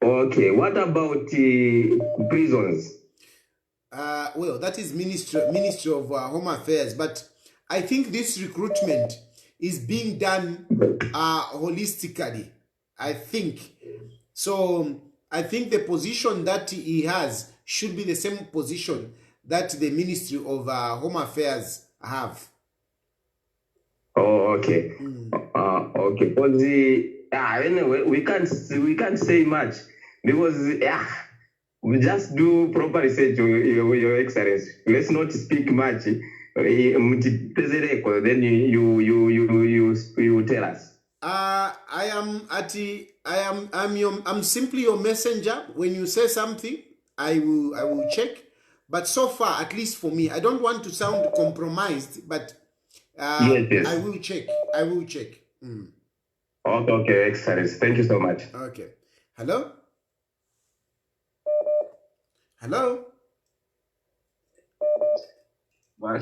Okay, what about prisons? Well, that is Ministry of Home Affairs, but I think this recruitment is being done holistically, I think. So I think the position that he has should be the same position that the Ministry of Home Affairs have. Oh, okay. Okay. Because anyway, we can't say much because we just do proper research, Your Excellency. Let's not speak much. Then you tell us. I'm simply your messenger. When you say something, I will check. But so far, at least for me, I don't want to sound compromised, but yes. I will check. Okay, excellent. Thank you so much. Okay. Hello? Hello?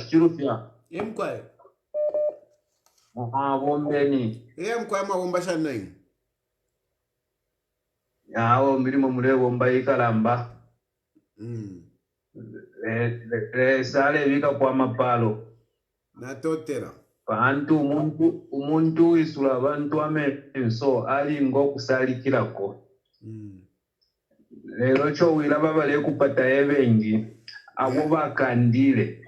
Chilufya. Mkwae. Wombeni. Mkwae mawomba shanai. Yawo mirimo murewo mbayikalamba. Sale vika kwa mapalo. Natotera. Pantu umuntu isula abantu amenso ali ngokusalikirako. Lero cho wilaba bale kupata ebengi abo bakandile.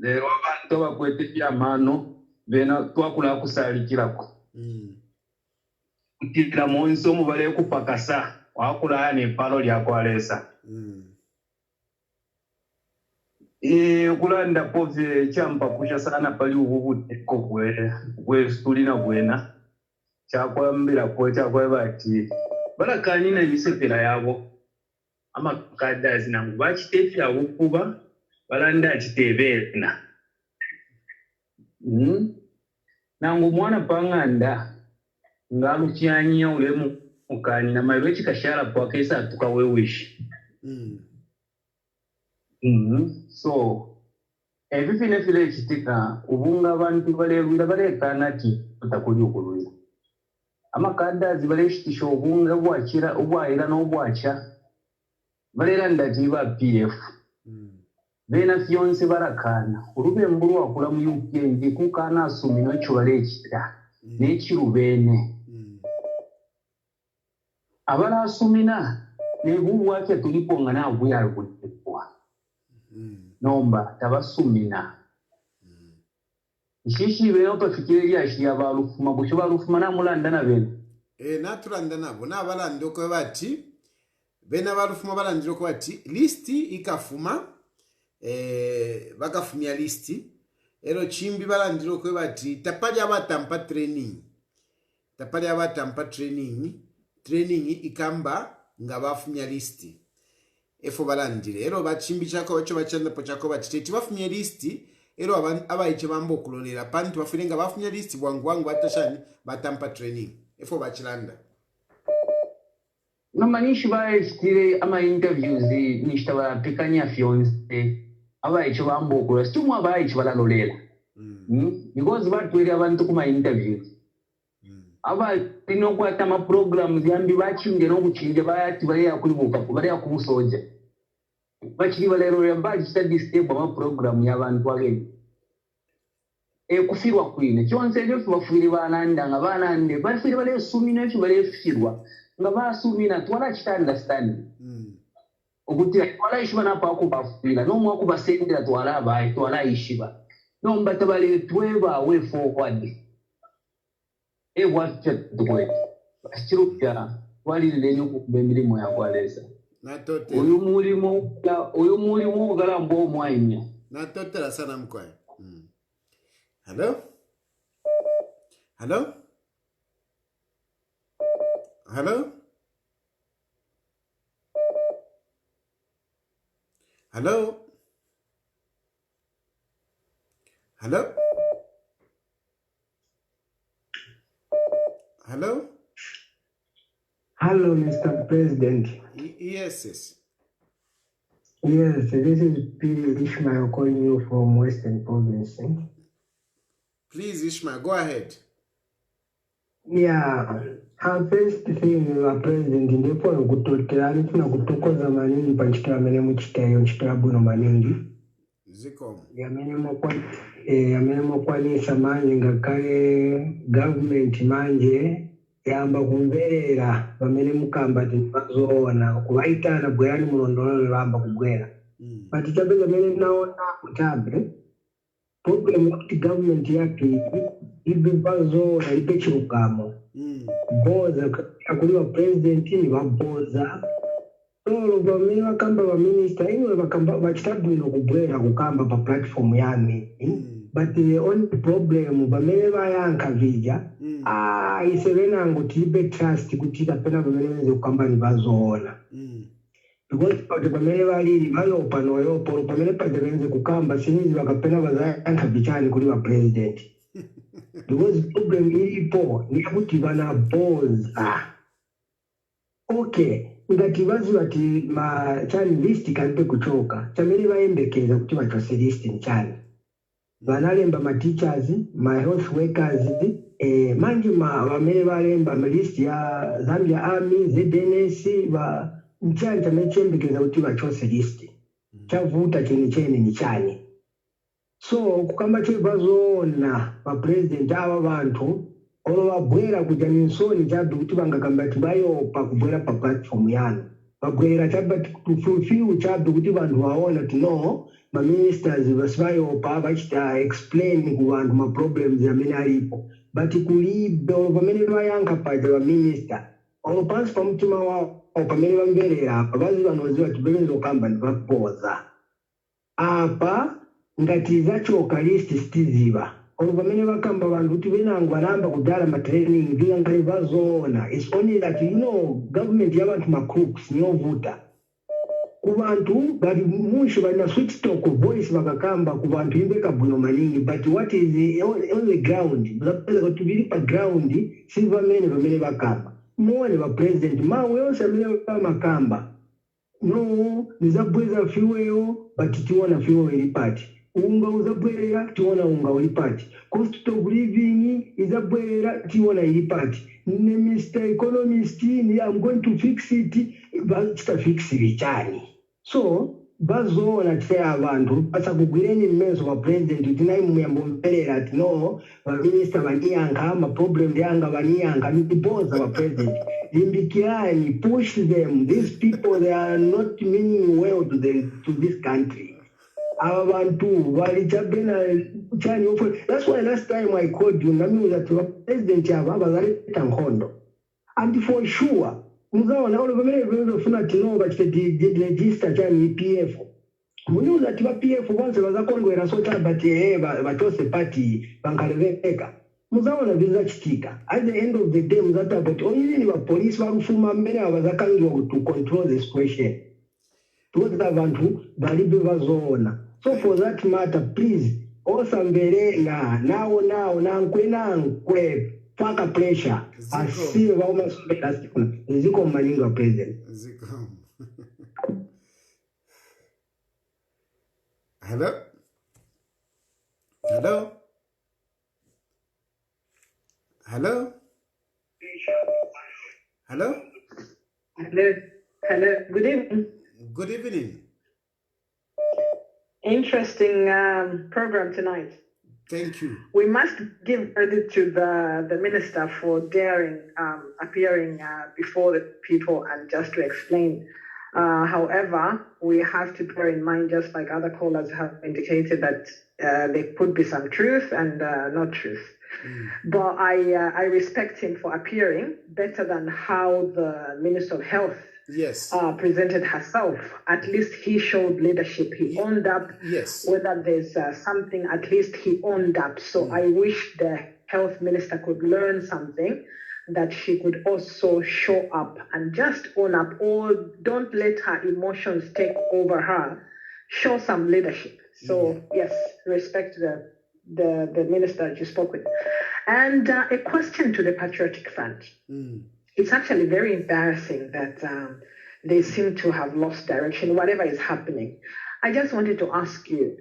Lero abantu bakwete byamano bena twakula kusalikirako. Kutira monso mubale kupakasa wakula ne palo lya kwalesa. Kulanda pove champa kusha sana pali ubuteko kwe stulina bwena chakwambira ko chakwebati balakanina bisepera yabo amakada zinangu bachitefya ukuba balanda chitebena nangu mwana panganda ngalukyanya ule mukani na mawe chikashara kwa kesa tukawewishi. So everything efile chitika ubunga abantu balewira balekana ki utakuli ukulwira amakada zibale shitisho ubunga bwachira ubwaira no bwacha balera ndati ba PF bena fionse barakana urube mburu wakula mu UPnd kukana asumino cyo balekira n'ekirubene abala asumina ne buwake tuliponga na buyarubukwa nomba tabasumina ishishi beno tofikire lyashi yabalufuma busho balufuma namulanda na beno natulanda nabo nabalanda ko bati bena balufuma balandiro ko bati listi ikafuma bakafumya listi ero chimbi balandiro ko bati tapali abatampa training ikamba nga bafumya listi efo balandire ero bachimbi chako bacho bachanda po chako batiti bafumye listi ero abayiche bambo kulolera panti bafirenga bafumye listi bwangu batashani batampa training efo bachilanda nomanishi baestire ama interviews nishtabara pikanya fionse abayiche bambo kulolera situmwa abayiche balalolela because batwere abantu kuma interviews aba tino kwata ma programs yambi bachinge no kuchinje bayati bari yakulibuka bari yakubusoje bakiri balero yambaji study step ma program y'abantu ageni kufirwa kwine cyonse byo bafiri bananda ngabanande bafiri bale sumina cyo bale fishirwa ngabasumina twala chita understand ukuthi twala ishiba napa akubafira no mwa kubasendera twala bayi twala ishiba no mbata bale tweba we forward wacha tukwe Chilufya wali lenyo kubemilimo ya kwalesa natote uyu mulimo galambo mwainya natotera sana mkwae hello hello Hello? Hello? Hello? Hello, Mr. President. Yes, yes. Yes, this is P. Ishmael calling you from Western Province. Please, Ishmael, go ahead. Yeah, our first thing, President, ndipo kutokea nifuna kutokoza maningi panchito amene muchitayo nchitoya bwino maningi. Zikomo. Amene mokwanisa manje ngakhale government manje yamba kumverera pamene mukamba tipazoona kuvaitana bwerani mulondololo vamba kubwera. But chabe pamene naona kutabe problem kuti government yake ibe pazoona ibe chilungamo. Boza akuliwa president ni vaboza. So pamene vakamba va minister iwe vakamba vachitabwino kubwera kukamba pa platform yami. But the only problem pamene vayankha vija isevenango tiipe trust kuti kapena pamene venze kukamba ni vazoona. Because pamene valili valopa noyopa pamene paja venze kukamba sinizi vakapena vazayankha vichani kuli va president. Because problem ilipo ni kuti vanaboza. Okay. Ngati vazi vati chani list kalipe kuchoka chamene vaembekeza kuti vachose list nchani vanalemba ma teachers ma health workers manje vamene valemba list ya Zambia Army ZNS nchani chamene chembekeza kuti vachose list chavuta cheni ni chani. So kukamba chevazoona va president ava vantu vabwera kuja ninsoni chabe kuti vangakamba tivayopa kubwera pa platform yanu vabwera chabe kufulfill chabe kuti vantu vaona tino ma ministers vasivayopa vachita explain ku vantu ma problems amene alipo but kulibe pamene vayankha paja va minister pansi pa mtima wawo pamene vamverera apa vazi vanoziva tibebenza kukamba ndivaboza apa ngati zachoka list sitiziva pamene vakamba vantu kuti venango varamba kudala matraining vinangale vazoona. It's only that government yavantu macrooks niyovuta kuvantu ngati musho vana switch talk voice vakakamba kuvantu imbeka bwino maningi but what is on the ground zapeza kuti vili pa ground si vamene vakamba muone va president mawe yonse amene vamakamba no nizabweza fiweyo but tiona fiweyo ilipati unga uzabwera tiona unga ulipati cost of living izabwera tiona ilipati ne Mr. Economist I'm going to fix it vachita fix vichani. So bazoona tseya vantu pasakugwireni mmezo wa president tinai muyambomperera ati no va minister vaniyankha ma problem yanga vaniyankha niboza va president limbikirani push them. These people they are not meaning well to this country. That's why last time I called you, that the president Nkhondo. And for sure, muzaona all of the register PF. We know that PF once was a Congress but batose party bankaleveka. Muzaona visa chitika. At the end of the day, muzata but only the police warufuma mbele was to control the situation. Towards the vantu balibe vazoona. So for that matter, please, osambere now, nkwe, paka pressure. Asi wauma sumbera sikuna. Ziko maninga president. Ziko. Hello? Hello? Hello? Hello? Hello. Good evening. Good evening. Interesting program tonight. Thank you. We must give credit to the minister for daring appearing before the people and just to explain. However, we have to bear in mind, just like other callers have indicated, that there could be some truth and not truth. But I respect him for appearing better than how the Minister of Health presented herself. At least he showed leadership. He owned up. Whether there's something, at least he owned up. So I wish the health minister could learn something, that she could also show up and just own up, or don't let her emotions take over her show some leadership. So yes, respect the minister that you spoke with. And a question to the Patriotic Front. It's actually very embarrassing that they seem to have lost direction, whatever is happening. I just wanted to ask you,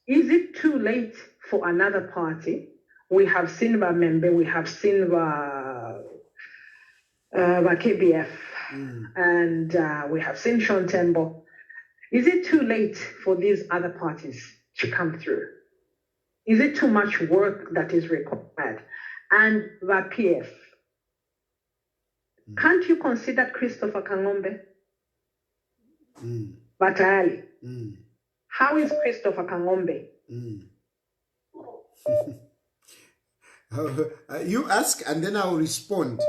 is it too late for another party? We have seen Membe, we have seen KBF, and we have seen Sean Tembo. Is it too late for these other parties to come through? Is it too much work that is required? And the PF, can't you consider Christopher Kangombe? Tayali? How is Christopher Kangombe? You ask and then I will respond.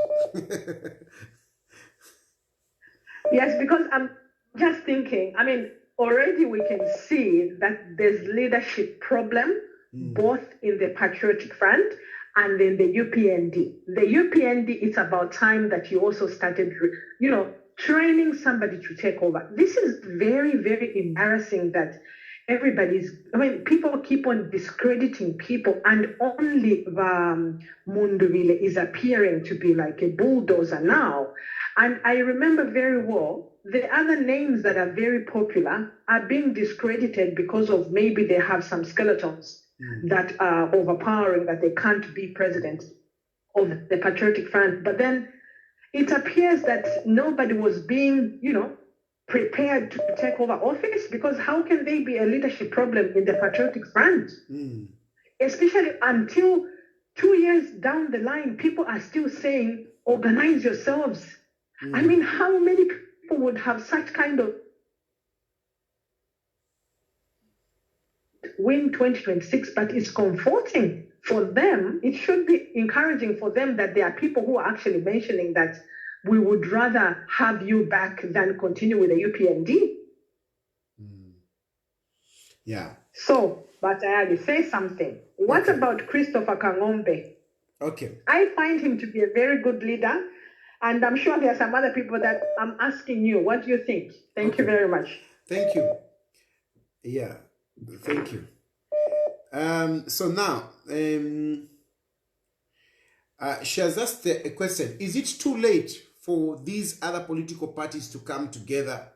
Yes, because I'm just thinking, I mean, already we can see that there's leadership problem both in the Patriotic Front and in the UPND. The UPND, it's about time that you also started, training somebody to take over. This is very, very embarrassing that people keep on discrediting people, and only Munduvile is appearing to be like a bulldozer now. And I remember very well, the other names that are very popular are being discredited because of maybe they have some skeletons that are overpowering, that they can't be president of the Patriotic Front. But then it appears that nobody was being, prepared to take over office, because how can they be a leadership problem in the Patriotic Front? Especially until 2 years down the line, people are still saying, organize yourselves. I mean, how many people would have such kind of win 2026, but it's comforting for them. It should be encouraging for them that there are people who are actually mentioning that we would rather have you back than continue with the UPND. Yeah. So, but I say something. What about Christopher Kangombe? Okay. I find him to be a very good leader, and I'm sure there are some other people that I'm asking you. What do you think? Thank you very much. Thank you. Yeah. Thank you. So now, she has asked a question. Is it too late for these other political parties to come together?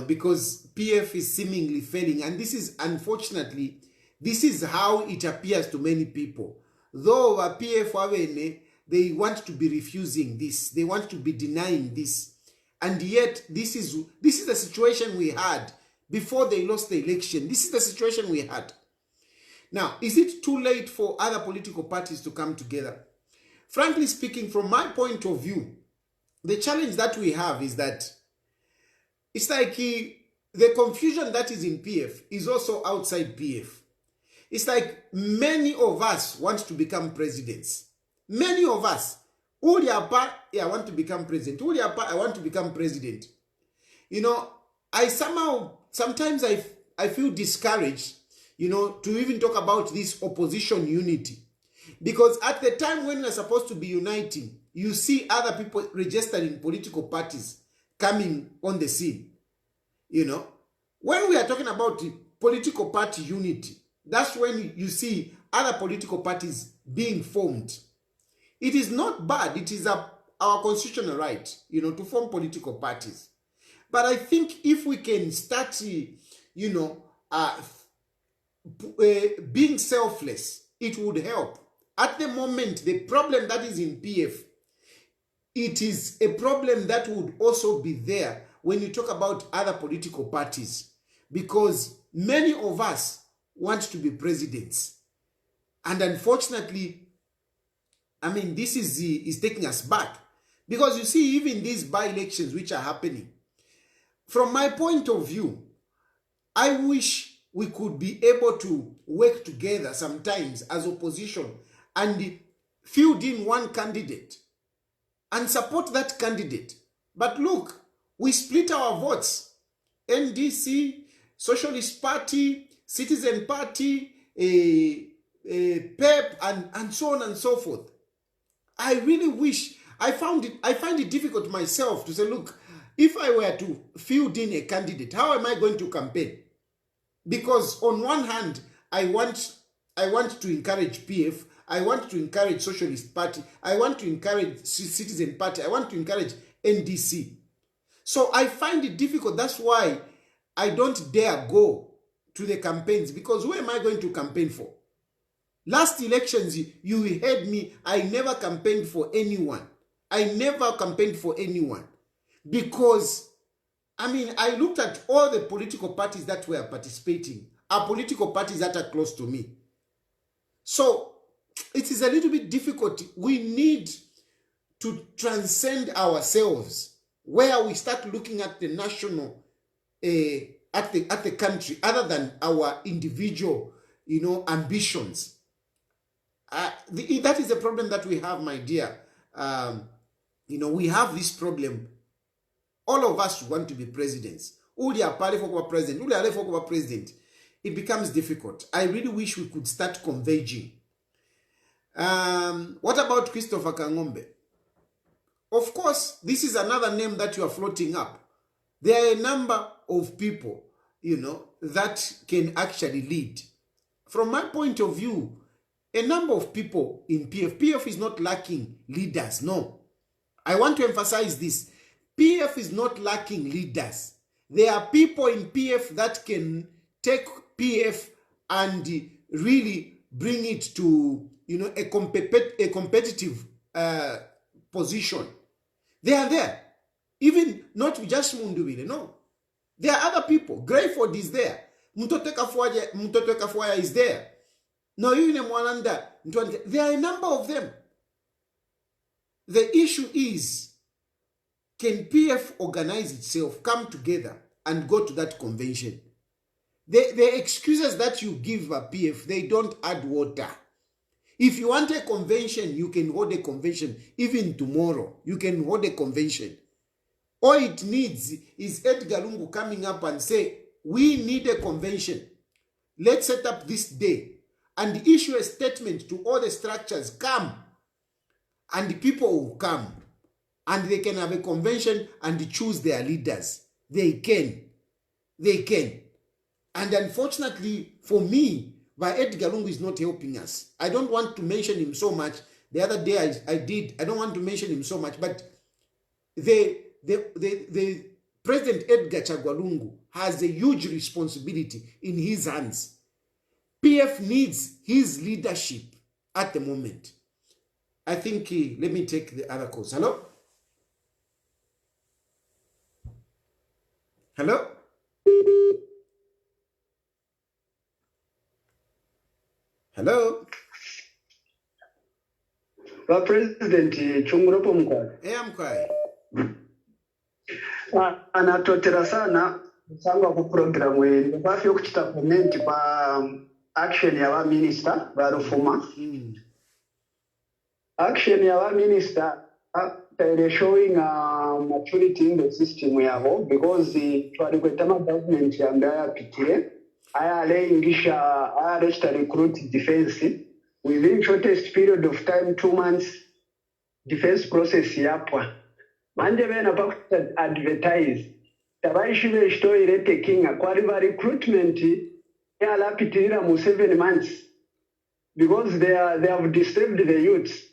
Because PF is seemingly failing. And this is, unfortunately, this is how it appears to many people. Though PF, they want to be refusing this. They want to be denying this. And yet, this is the situation we had before they lost the election. This is the situation we had. Now, is it too late for other political parties to come together? Frankly speaking, from my point of view, the challenge that we have is that it's like the confusion that is in PF is also outside PF. It's like many of us want to become presidents. Many of us. Uliapa, I want to become president. Uliapa, I want to become president. Sometimes I feel discouraged, to even talk about this opposition unity. Because at the time when we're supposed to be uniting, you see other people registering political parties coming on the scene. When we are talking about political party unity, that's when you see other political parties being formed. It is not bad. It is our constitutional right, to form political parties. But I think if we can start, being selfless, it would help. At the moment, the problem that is in PF, it is a problem that would also be there when you talk about other political parties, because many of us want to be presidents. And unfortunately, this is taking us back. Because you see, even these by-elections which are happening, from my point of view, I wish we could be able to work together sometimes as opposition and field in one candidate and support that candidate. But look, we split our votes. NDC, Socialist Party, Citizen Party, PEP, and so on and so forth. I really wish, I find it difficult myself to say, look, if I were to field in a candidate, how am I going to campaign? Because on one hand, I want to encourage PF, I want to encourage Socialist Party, I want to encourage Citizen Party, I want to encourage NDC. So I find it difficult. That's why I don't dare go to the campaigns, because who am I going to campaign for? Last elections, you heard me, I never campaigned for anyone. I never campaigned for anyone. Because, I mean, I looked at all the political parties that were participating, are political parties that are close to me. So, it is a little bit difficult. We need to transcend ourselves, where we start looking at the national, at the country, other than our individual, ambitions. That is a problem that we have, my dear. We have this problem. All of us want to be presidents. President. It becomes difficult. I really wish we could start converging. What about Christopher Kangombe? Of course, this is another name that you are floating up. There are a number of people, that can actually lead. From my point of view, a number of people in PF. PF is not lacking leaders, no. I want to emphasize this. PF is not lacking leaders. There are people in PF that can take PF and really bring it to, a competitive position. They are there. Even not just Mundubile, no. There are other people. Greyford is there. Mtoto Kafuaya is there. No, even Mwalanda. There are a number of them. The issue is, can PF organize itself, come together, and go to that convention? The excuses that you give a PF, they don't add water. If you want a convention, you can hold a convention. Even tomorrow, you can hold a convention. All it needs is Edgar Lungu coming up and say, we need a convention. Let's set up this day and issue a statement to all the structures, come. And the people will come. And they can have a convention and choose their leaders. They can. And unfortunately, for me, Edgar Lungu is not helping us. I don't want to mention him so much. The other day I did. I don't want to mention him so much. But the President Edgar Chagwa Lungu has a huge responsibility in his hands. PF needs his leadership at the moment. I think, let me take the other calls. Hello? Hello? Hello? President Chunguropo Mkwai. Mkwai. Anatotera sana msango ku program wenu bafyo kuchita comment pa action ya wa minister Barufuma. Action ya wa minister they're showing maturity in the system yabo, because twalikwetama government yambaya pitire aya register recruit defense within shortest period of time, 2 months. Defense process yapwa manje bena pakuta advertise tabaishile story rete kinga kwa recruitment ya lapitirira mu 7 months, because they have disturbed the youths.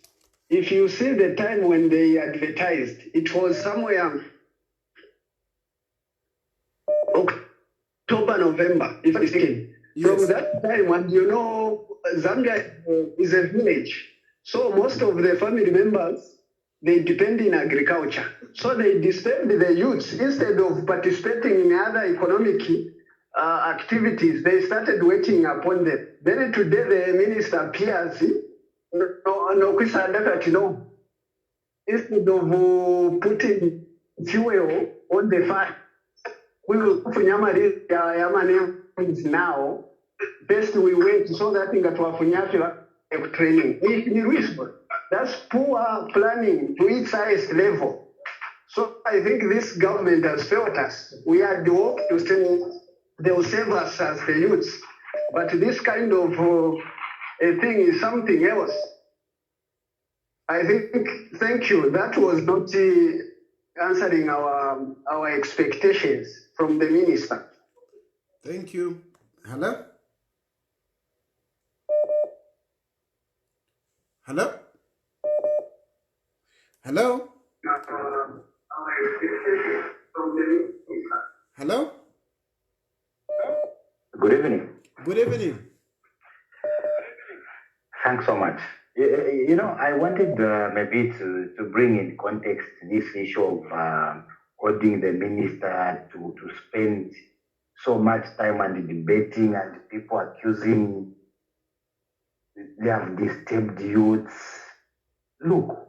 If you see the time when they advertised, it was somewhere October, November, if I'm mistaken. Yes. From that time, when Zambia is a village, so most of the family members, they depend in agriculture. So they disturbed the youths. Instead of participating in other economic activities, they started waiting upon them. Then today the minister appears, instead of putting fuel on the fire, we will put now. Best we wait so that thing that training. That's poor planning to its highest level. So I think this government has failed us. We had the hope to say they will save us as the youths, but this kind of a thing is something else. I think, thank you. That was not answering our expectations from the minister. Thank you. Hello? Hello? Hello? Hello? Good evening. Good evening. Thanks so much. You know, I wanted maybe to bring in context this issue of holding the minister to spend so much time and debating and people accusing they have disturbed youths. Look,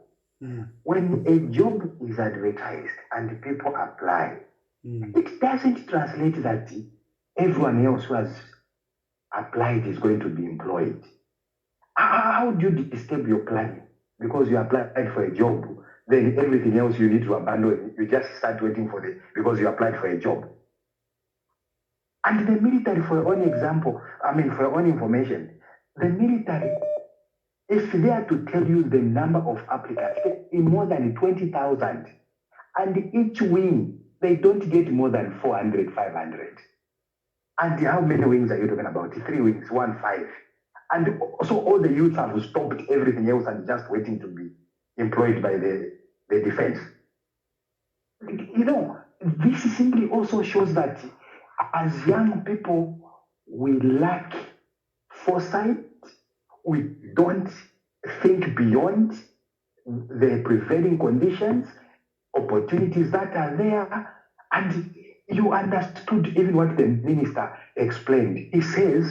when a job is advertised and people apply, it doesn't translate that everyone else who has applied is going to be employed. How do you disturb your plan? Because you applied for a job, then everything else you need to abandon. You just start waiting because you applied for a job. And the military, for your own example, for your own information, the military, if they are to tell you the number of applicants, in more than 20,000, and each wing, they don't get more than 400, 500. And how many wings are you talking about? 3 wings, 1, 5. And so all the youths have stopped everything else and just waiting to be employed by the defense. You know, this simply also shows that as young people, we lack foresight. We don't think beyond the prevailing conditions, opportunities that are there. And you understood even what the minister explained. He says,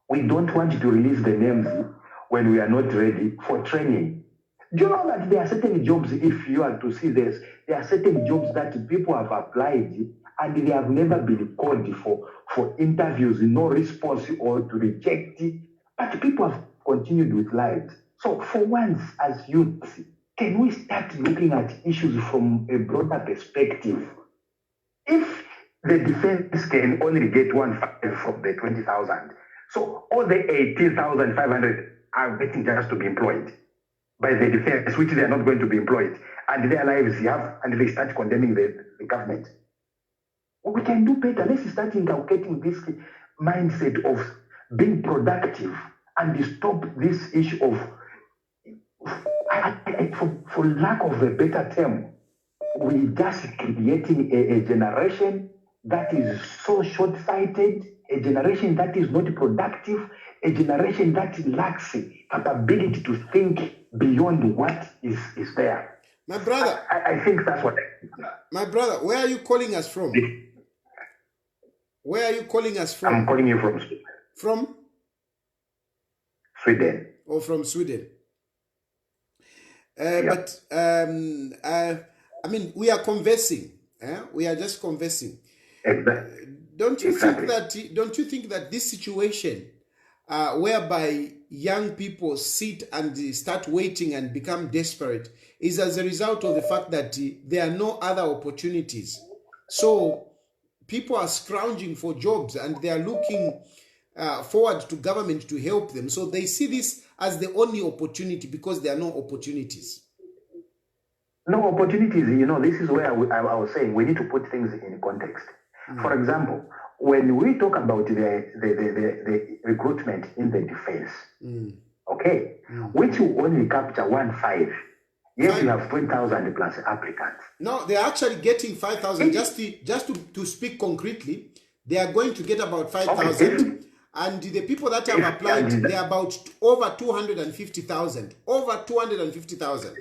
we don't want to release the names when we are not ready for training. Do you know that there are certain jobs, if you are to see this, there are certain jobs that people have applied and they have never been called for interviews, no response or to reject it, but people have continued with lives. So for once, as youths, can we start looking at issues from a broader perspective? If the defense can only get 1.5 from the 20,000, so all the 18,500 are waiting just to be employed by the defense, which they are not going to be employed, and their lives and they start condemning the government. We can do better. Let's start inculcating this mindset of being productive and stop this issue of, for lack of a better term, we just creating a generation that is so short-sighted, a generation that is not productive, a generation that lacks capability to think beyond what is there. My brother. I think that's what My brother, where are you calling us from? Where are you calling us from? I'm calling you from Sweden. From? Sweden. Oh, from Sweden. Yeah. But, I mean, we are conversing. We are just conversing. Exactly. Don't you think that this situation whereby young people sit and start waiting and become desperate is as a result of the fact that there are no other opportunities? So people are scrounging for jobs and they are looking forward to government to help them. So they see this as the only opportunity because there are no opportunities. No opportunities, you know, this is where I was saying we need to put things in context. For example, when we talk about the recruitment in the defense, okay, which will only capture 1.5, yes, you have 20,000 plus applicants. No, they're actually getting 5,000. Just to speak concretely, they are going to get about 5,000. Okay. And the people that have applied, they are about over 250,000. Over 250,000.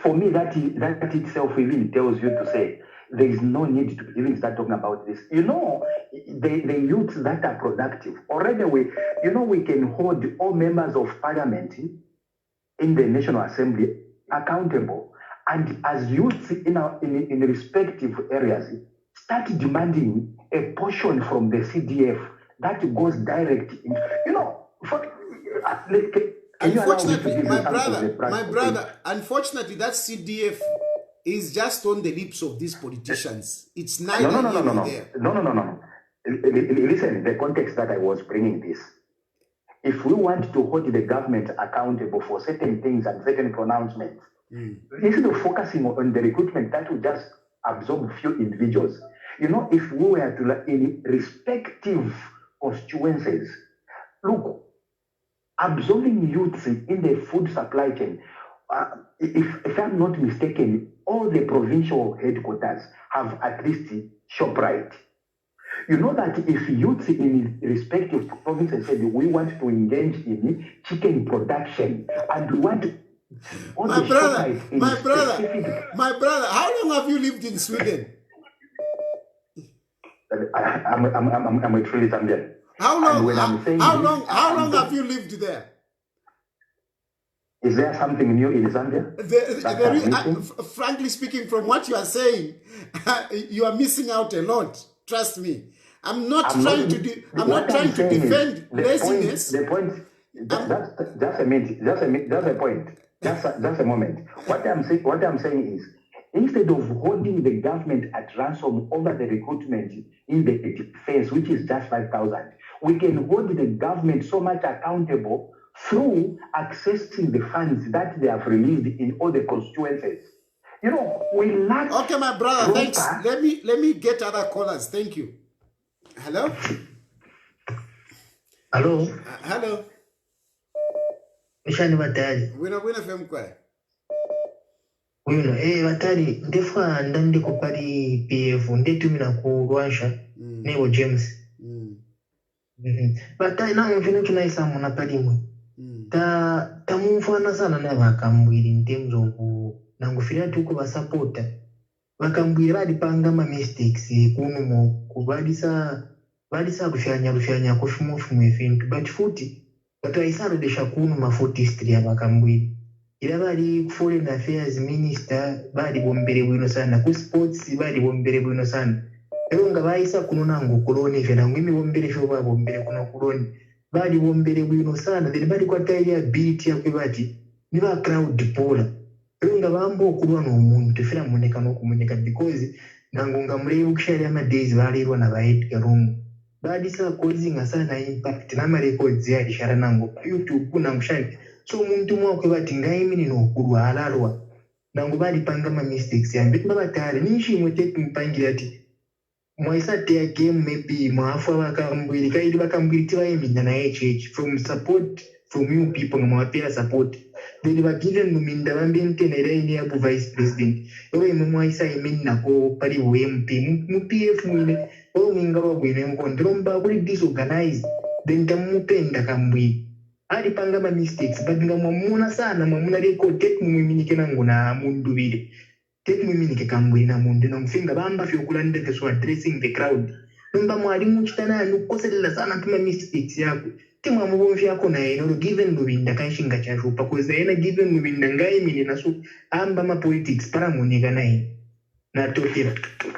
For me, that itself even tells you to say, there is no need to even start talking about this. You know, the youths that are productive, already we can hold all members of parliament in the National Assembly accountable. And as youths in respective areas, start demanding a portion from the CDF that goes direct in, you know, unfortunately, my brother, unfortunately, that CDF is just on the lips of these politicians. It's neither there. No. Listen, the context that I was bringing this. If we want to hold the government accountable for certain things and certain pronouncements, Instead of focusing on the recruitment that will just absorb few individuals. If we were to, in respective constituencies, look, absorbing youths in the food supply chain, if I'm not mistaken, all the provincial headquarters have at least ShopRite. You know that if youths in respective provinces said we want to engage in chicken production and we want to, my brother, how long have you lived in Sweden? I'm a truly Zambian. How long have you lived there? Is there something new in Zambia? Frankly speaking, from what you are saying, you are missing out a lot. Trust me. I'm not trying to defend laziness. Just a minute. Just a point. Just a moment. What I'm saying is, instead of holding the government at ransom over the recruitment in the defense, which is just 5,000, we can hold the government so much accountable through accessing the funds that they have released in all the constituencies. We lack. Okay, my brother, thanks. Let me get other callers. Thank you. Hello? Hello? Hello? Mishani Batali. Wina femkwa. Batali, ndefa ndandi kupari PF, ndetu mina kuruasha, nebo James. Batali na mfino tunaisa muna pari mwe. Tamufana sana na wakambwiri in terms of nangufiria tuko basapota. Wakambwiri badipanga ma mistakes kunu mo kubadisa kufyanya kufumu efintu but futi batwaisarudisha kunu mafuti history ya wakambwiri ila bali foreign affairs minister bali bombere bwino sana ku sports bali bombere bwino sana ero nga baisa kuno nangu koloni fena ngimi bombere fyo bombere kuno koloni bali bombere bwino sana then bali kwa Tayali ability yakwe bati ni ba crowd pola ero nga bambo okulwa n'omuntu fera moneka n'okumunyeka because nangunga mulei ukishari ama days balirwa na baiti garungu badisa causing sana impact na ma records ya ishara nangu YouTube kuna mshani so umuntu mwakwe bati ngaimi n'okulwa alalwa nangu bali panga ma mistakes yambe baba tayari nishi mweteke mpangira ati mwaisa tea game maybe mwafu bakambwiri kaidi bakambwiri tibayimina na HH from support from you people mwapira support they were given muminda bambente nere ini abu vice president ewe mwaisa imina ko pari MP mu PF mwine o minga babwine ngondromba kuri disorganized then tamupenda kambwi ali panga ma mistakes but ngamwamuna sana mwamuna record take muminike nangu na mundu bile take muminike kambwi na mundu na mfinga bamba fyo kulandeke so addressing the crowd numba mwalimu chitana nukoselela sana tuma mistakes yako timwa mubonfi yako na eno given mubinda kanshinga charupa kuza ena given mubinda ngai mini nasu amba ma politics para munika nae na tokira.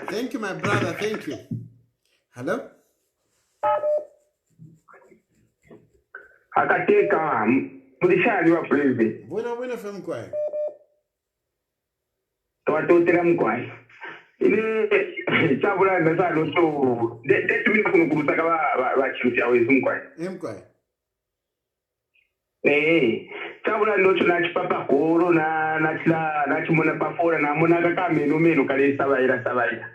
Thank you my brother, thank you. Hello? Akateka mudishali wa president. Bwana femkwa. Twatotera mkwai. Ile chabula ndasalo to detu kuno kurutaka ba Chilufya wezu mkwai. Mkwai. Chabula ndocho nachipapa koro na chimona pafora na mona kaka meno kale sabaira.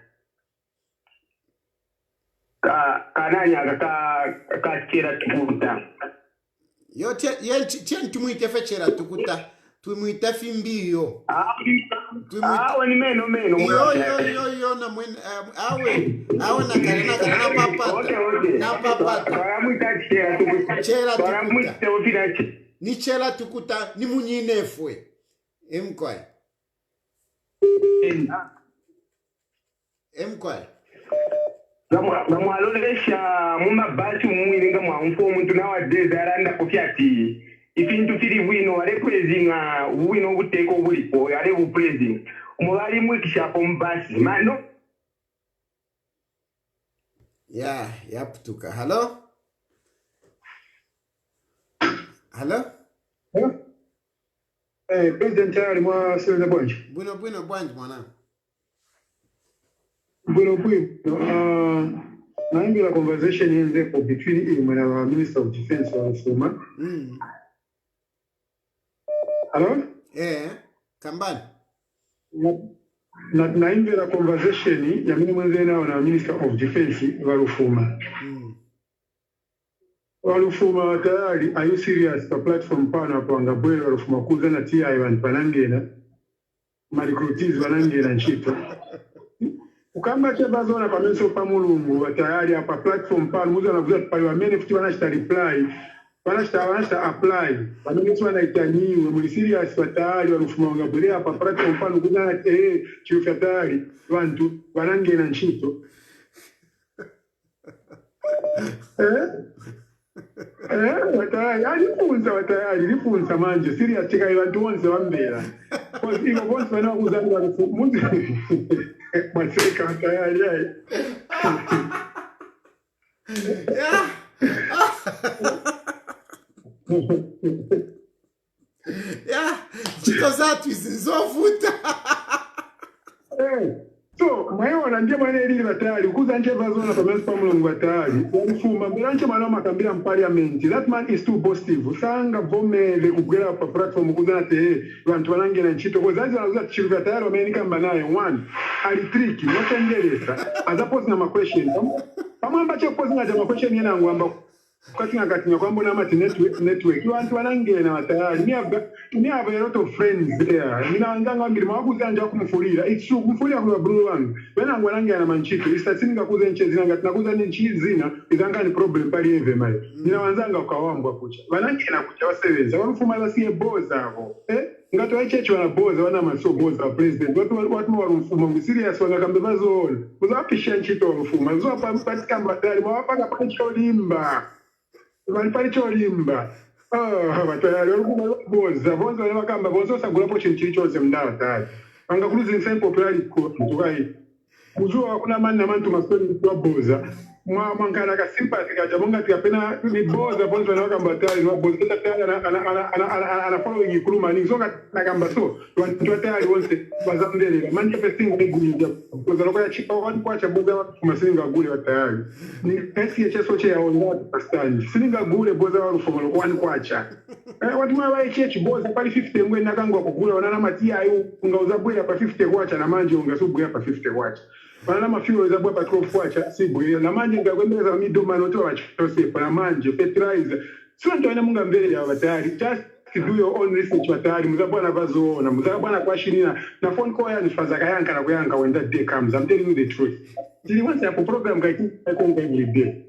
Kananya kaka chera tukuta. Yo tien tumuite fechera tukuta. Tumuita fimbiyo. Ni meno. Yo na mwen awe na karena papata. Okay. Na papata. Twaramuita chera tukuta. Twaramuita ni chera tukuta ni munyinefwe. Mkwai. Namwalolesha mumabasi mumwirenga mwamfo omuntu nowadays aranda kufyati ifintu firi bwino arekwezinga ubwino obuteko obuliko ale bupresident umubali mwikishapo mubasi mano yaputuka. Hello? President Tayali mwa Silver Bunch. Bwino Bunch mwana. Naingira conversation yenze between him and our Minister of Defense wa Rufuma. Hello? Kambani. Naimvera conversation ya mimi mwenyewe na Minister of Defense Walufuma. Walufuma tayari, are you serious? The platform pana panga bwele walufuma kuza na TI wantu panangena. Marikutizi wanangena nchito. Ukamba chebazona pamenso pa mulungu tayari hapa platform pana muza navuza pali wa mene futi wanashita reply. Wanashita apply. Wamenetu wanaitanyiwe muli serious tayari walufuma wanga bwele hapa platform pana kuza na Chilufya tayari wantu wanangena nchito. Watayari lifunza manje serious cheka abantu bonse bambera because iko bonse bana kuzanga munzi maseka watayari yeah chito zatu zizovuta so maiona ndiye mwana elili batayari ukuza nje vazona pamesi pa mulungu batayari walufuma mbelanche mwana makambira mu parliament that man is too positive sanga vomele kugera pa platform ukuza nate bantu banangena nchito ko zazi wanazuza Chilufya tayari wamenikamba naye one ali tricky notengereza azapozi na ma question pamamba che pozi na ma question yana ngwamba kati ngakatinya kwamba na mati network abantu banangena batayari me have a lot of friends there ninaanzanga ngiri makuza nje kumfulira it's true kumfulira kwa bro wangu bena ngwananga na manchito istatinga kuza nchezi ngati nakuza nchizina izanga ni problem pali eve mai ninaanzanga ukawambwa kucha banangena kucha wasebenza walufuma basiye boza hapo ngato aichechi wana boza wana maso boza president watu walufuma mu serious wangakambe bazona uzapisha nchito walufuma zo patika mbadali mwapanga pale cholimba Walipali cholimba. Batayari walikuwa boza wale wakamba boza sagula po chinchi chose mdawa tayari. Anga kuluzi nsen popularity ko tukai. Muzua hakuna mani na mantu masoni kwa boza. Mwangana ka sympathy ka jabonga tikapena ni boza wale wakamba tayari wa boza tayari ana following ikuluma ni zonga nakamba so. Watu tayari wonse bazamdele manifesting ngiguja. Boza lokaya chipa watu kwa chabuga kumasinga gule tayari. Ni SHS oche ya onda pastani. Sininga gule boza walufuma lokwani kwacha. Watu mwa chechi boza pali 50 ngwe nakangwa kugula wanana matia ayo ungauza bwe pa 50 kwacha na manje ungasubwe pa 50 kwacha. Wanana mafiyo za bwe pa 12 kwacha sibwe na manje ngakwembeza midoma noto wachose pa manje fertilizer. Sio ndio munga mbele ya batayari just to do your own research batayari muzabwana bazoona muzabwana kwashirina na phone call ya nifazaka yanka na kuyanka when that day comes. I'm telling you the truth. Did you want to have a program guy every day?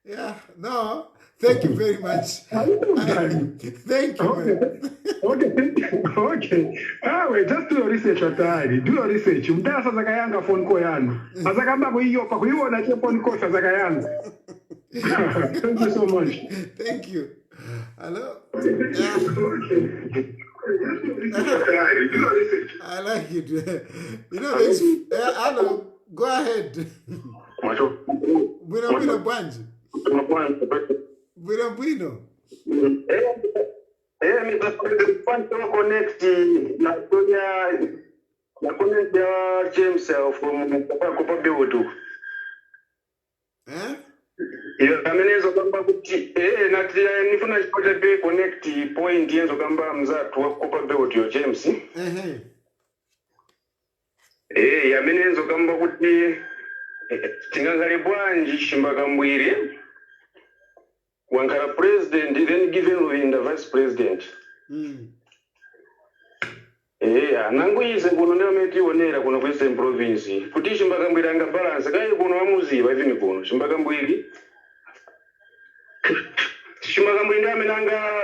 Yeah, no. Thank you very much. Thank you. Okay. Wait, just do your research atari. Do your research. Mdasa zakayanga phone call yanu. Azakamba kuiyo pa kuiona che phone call zakayanga. Thank you so much. Thank you. Hello. I like it. You know this. Hello. Go ahead. Bueno, Banji. Bueno. Mi quanto connecti na connect ya James from Copa Beotu. Amenezo kamba kuti natia nifuna chipata be connect point yenzo kamba mzatu wa Copa Beotu yo James. Amenezo kamba kuti tingangale bwanji shimbaka mbwiri wankara president then given Luinda vice president. Nanguise kuno ndio metionera kuno ku Eastern province kuti shimbaka mbwiri anga balance kai kuno amuziva even kuno shimbaka mbwiri ndio amenanga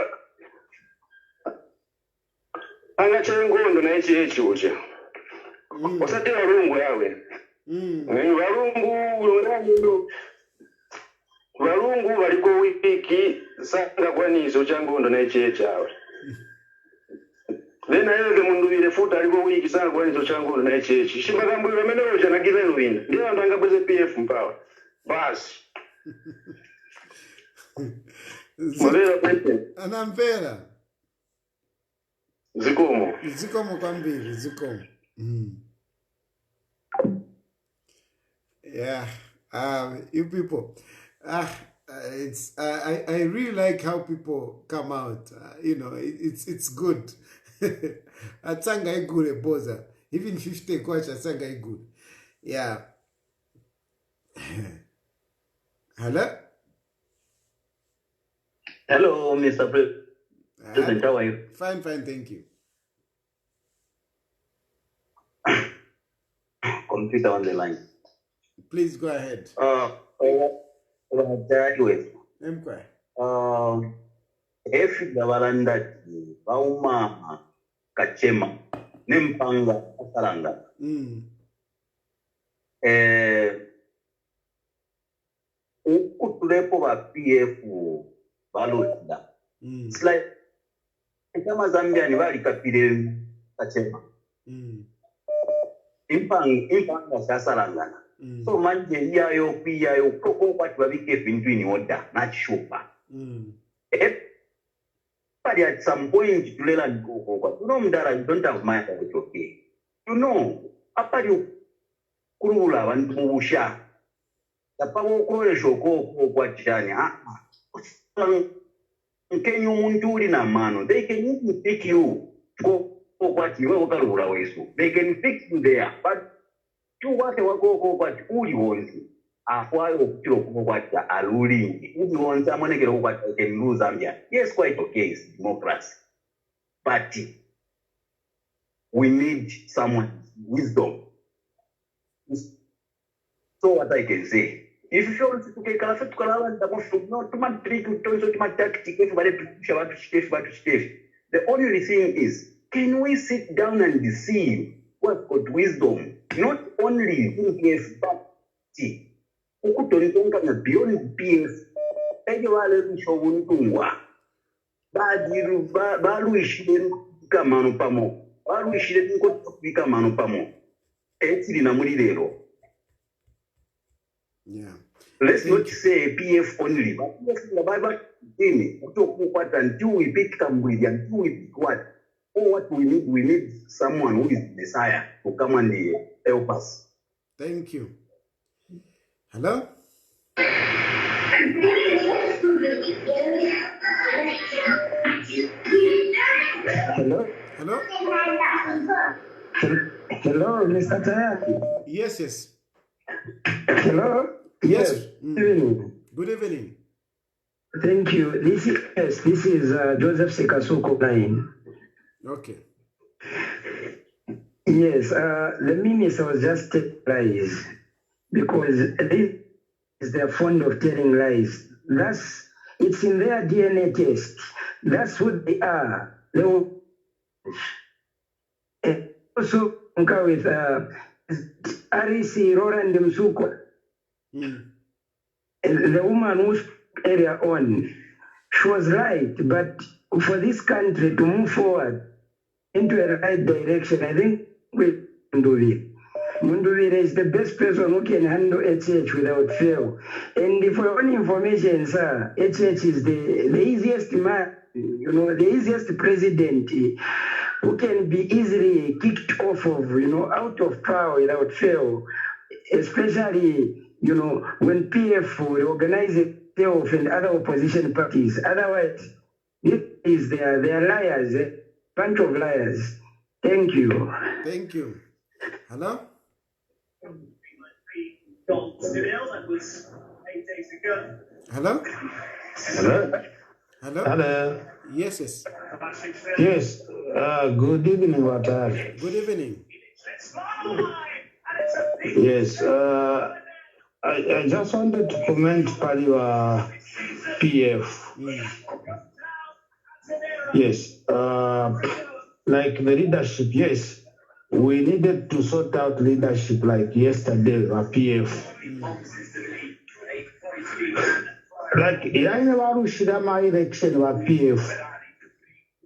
anga chengondo na echi ucha wasate warungu yawe Varungu valiko wiki sanga kwanizo changondo na echi chawe. Then ayeze mundu vile futa aliko wiki sanga kwanizo changondo na echi. Shimbakambwira menero jana given win. Ndio andanga bweze PF mpawa. Basi. Mwavera pete. Anampera. Zikomo kwambiri, zikomo. Yeah, you people, it's I really like how people come out. You know, it's good. Atsanga igure boza. Even 50 coach atsanga igure. Yeah. Hello? Hello, Mr. President. How are you? Fine, thank you. Computer on the line. Please go ahead. If the Valanda Bauma Kachema Nempanga Saranga. Ukutulepo wa PF Baluda. It's like kama Zambia ni bali kapire Kachema. Impanga Sasarangana. So manje yayo pia yo koko kwa tubabike bintu in order not shupa. But at some point to learn go but you know that I don't have mind that it's okay. You know, apa you kurula bantu mubusha. Tapawo kore shoko kwa chani Can you unturi na mano? They can even pick you go what you wesu. They can fix you there, but you want to go what uli wants. Afwayo kutiro kwa aluli. Uli wants someone get what can lose Zambia. Yes, quite okay, it's democracy. But we need someone's wisdom. So what I can say. If you want to take a fit, not too much trick to too much tactic, the only thing is, can we sit down and see what got wisdom? Not only in PF, but see, Ukutonga beyond PF, Ejuale Showuntungwa, Balu Ishin Kamano Pamo, Balu Ishin Kamano Pamo, Etina Muridero. Yeah. Let's not say PF only, but the Bible talk until we pick Cambridge, until we pick what? Oh, what we need someone who is Messiah to come and help us. Thank you. Hello? Hello? Hello? Hello, Mr. Tayali. Yes. Hello? Yes. Good evening. Good evening. Thank you. This is Joseph Sekasuko line. Okay. Yes, the minister was just telling lies because this is their fond of telling lies. It's in their DNA test. That's who they are. They will also with REC Roland Msuko. The woman who spoke earlier on, she was right, but for this country to move forward into a right direction, I think we Munduvire is the best person who can handle HH without fail. And for your own information, sir, HH is the easiest man, the easiest president who can be easily kicked off of, out of power without fail, especially when PF will organize itself and other opposition parties. Otherwise, this is they're liars, a bunch of liars. Thank you. Thank you. Hello? Hello? Hello? Yes. Yes. Good evening, Watar. Good evening. Yes. I just wanted to comment on your PF. Yes. Like the leadership, yes. We needed to sort out leadership like yesterday, our PF. Like my election, our PF.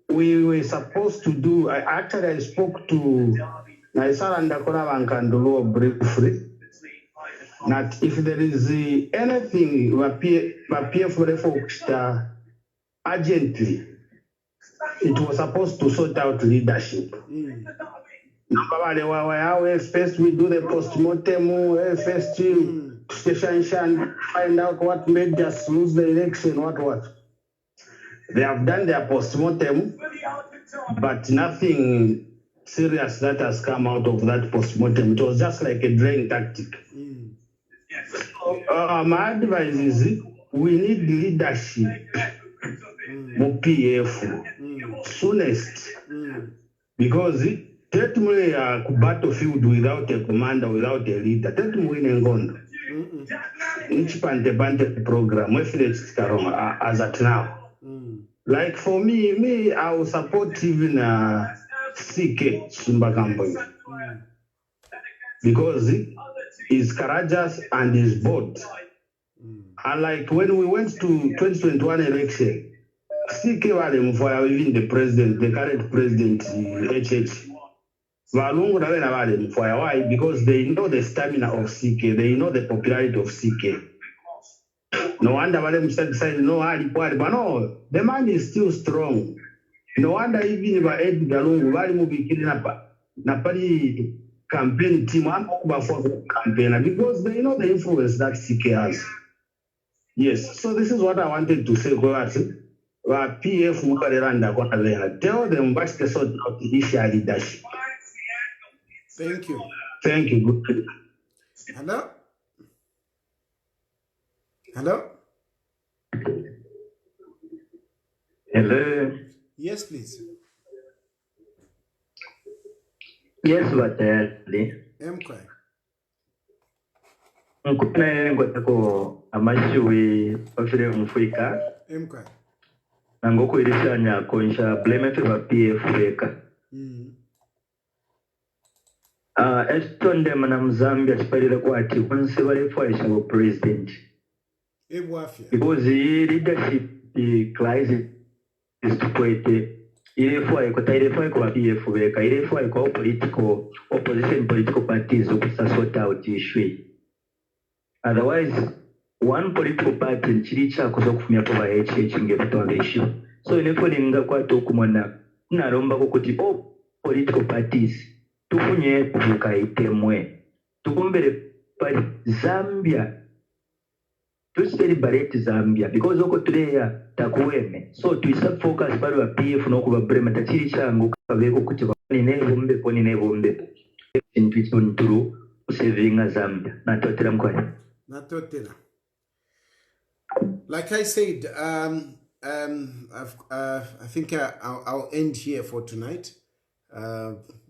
We were supposed to do, I spoke to Naisara and Dakora Vankandolo briefly. That if there is anything PF focused urgently, it was supposed to sort out leadership. First we do the post-mortem, first station find out what made us lose the election, what. They have done their post-mortem, but nothing serious that has come out of that postmortem. It was just like a drain tactic. So, my advice is we need leadership for PF soonest, because let me battlefield without a commander, without a leader. Let me win Ngondo. Each pante program, as at now. Like for me, I will support even CK Shimbakambo, because he's courageous and he's bold. And like when we went to 2021 election, CK was for even the president, the current president, HH. Why? Because they know the stamina of CK, they know the popularity of CK. No wonder why them said no, but no, the man is still strong. No wonder even if Ed Galungu, why movie killing up Napali campaign team, I'm for campaigner, because they know the influence that CK has. Yes, so this is what I wanted to say. PF Mukareranda, tell them what's the sort of initial leadership. Thank you. Thank you. Hello? Hello? Hello. Yes, please. Yes, Tayali. Mkwe. Nkuna ngotako amashiwi ofire mfuika. Mkwe. Nangoko irishanya konsha blame for PF weka. Estonde mana Mzambia chipalira kwati onse bali fwaisha go president. Because the leadership crisis is to put ile fwa iko kwa PF weka, ile fwa iko political opposition political parties to sort out issue. Otherwise, one political party chiricha kuzo kufumia kwa HH ingefutonda issue. So inepolinga kwa tokumona naromba kuti political parties tufunye kuvuka itemwe tukumbere pari Zambia tucelebrate Zambia because oko tuleya takuweme, so tuisa focus pari wa PF nokuba brema tachiri changu kabeko kuti ni nebombe intuition turu usevinga Zambia natotera mkwani natotera. Like I said, I think I'll end here for tonight.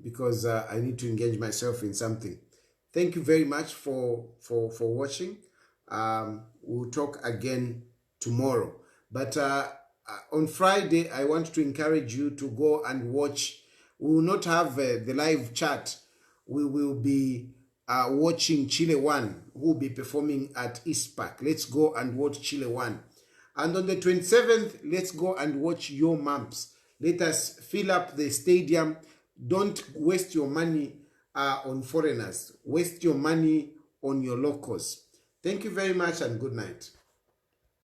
Because I need to engage myself in something. Thank you very much for watching. We'll talk again tomorrow. But on Friday, I want to encourage you to go and watch. We will not have the live chat. We will be watching Chile 1, who will be performing at East Park. Let's go and watch Chile 1. And on the 27th, let's go and watch Your Mumps. Let us fill up the stadium. Don't waste your money on foreigners. Waste your money on your locals. Thank you very much and good night.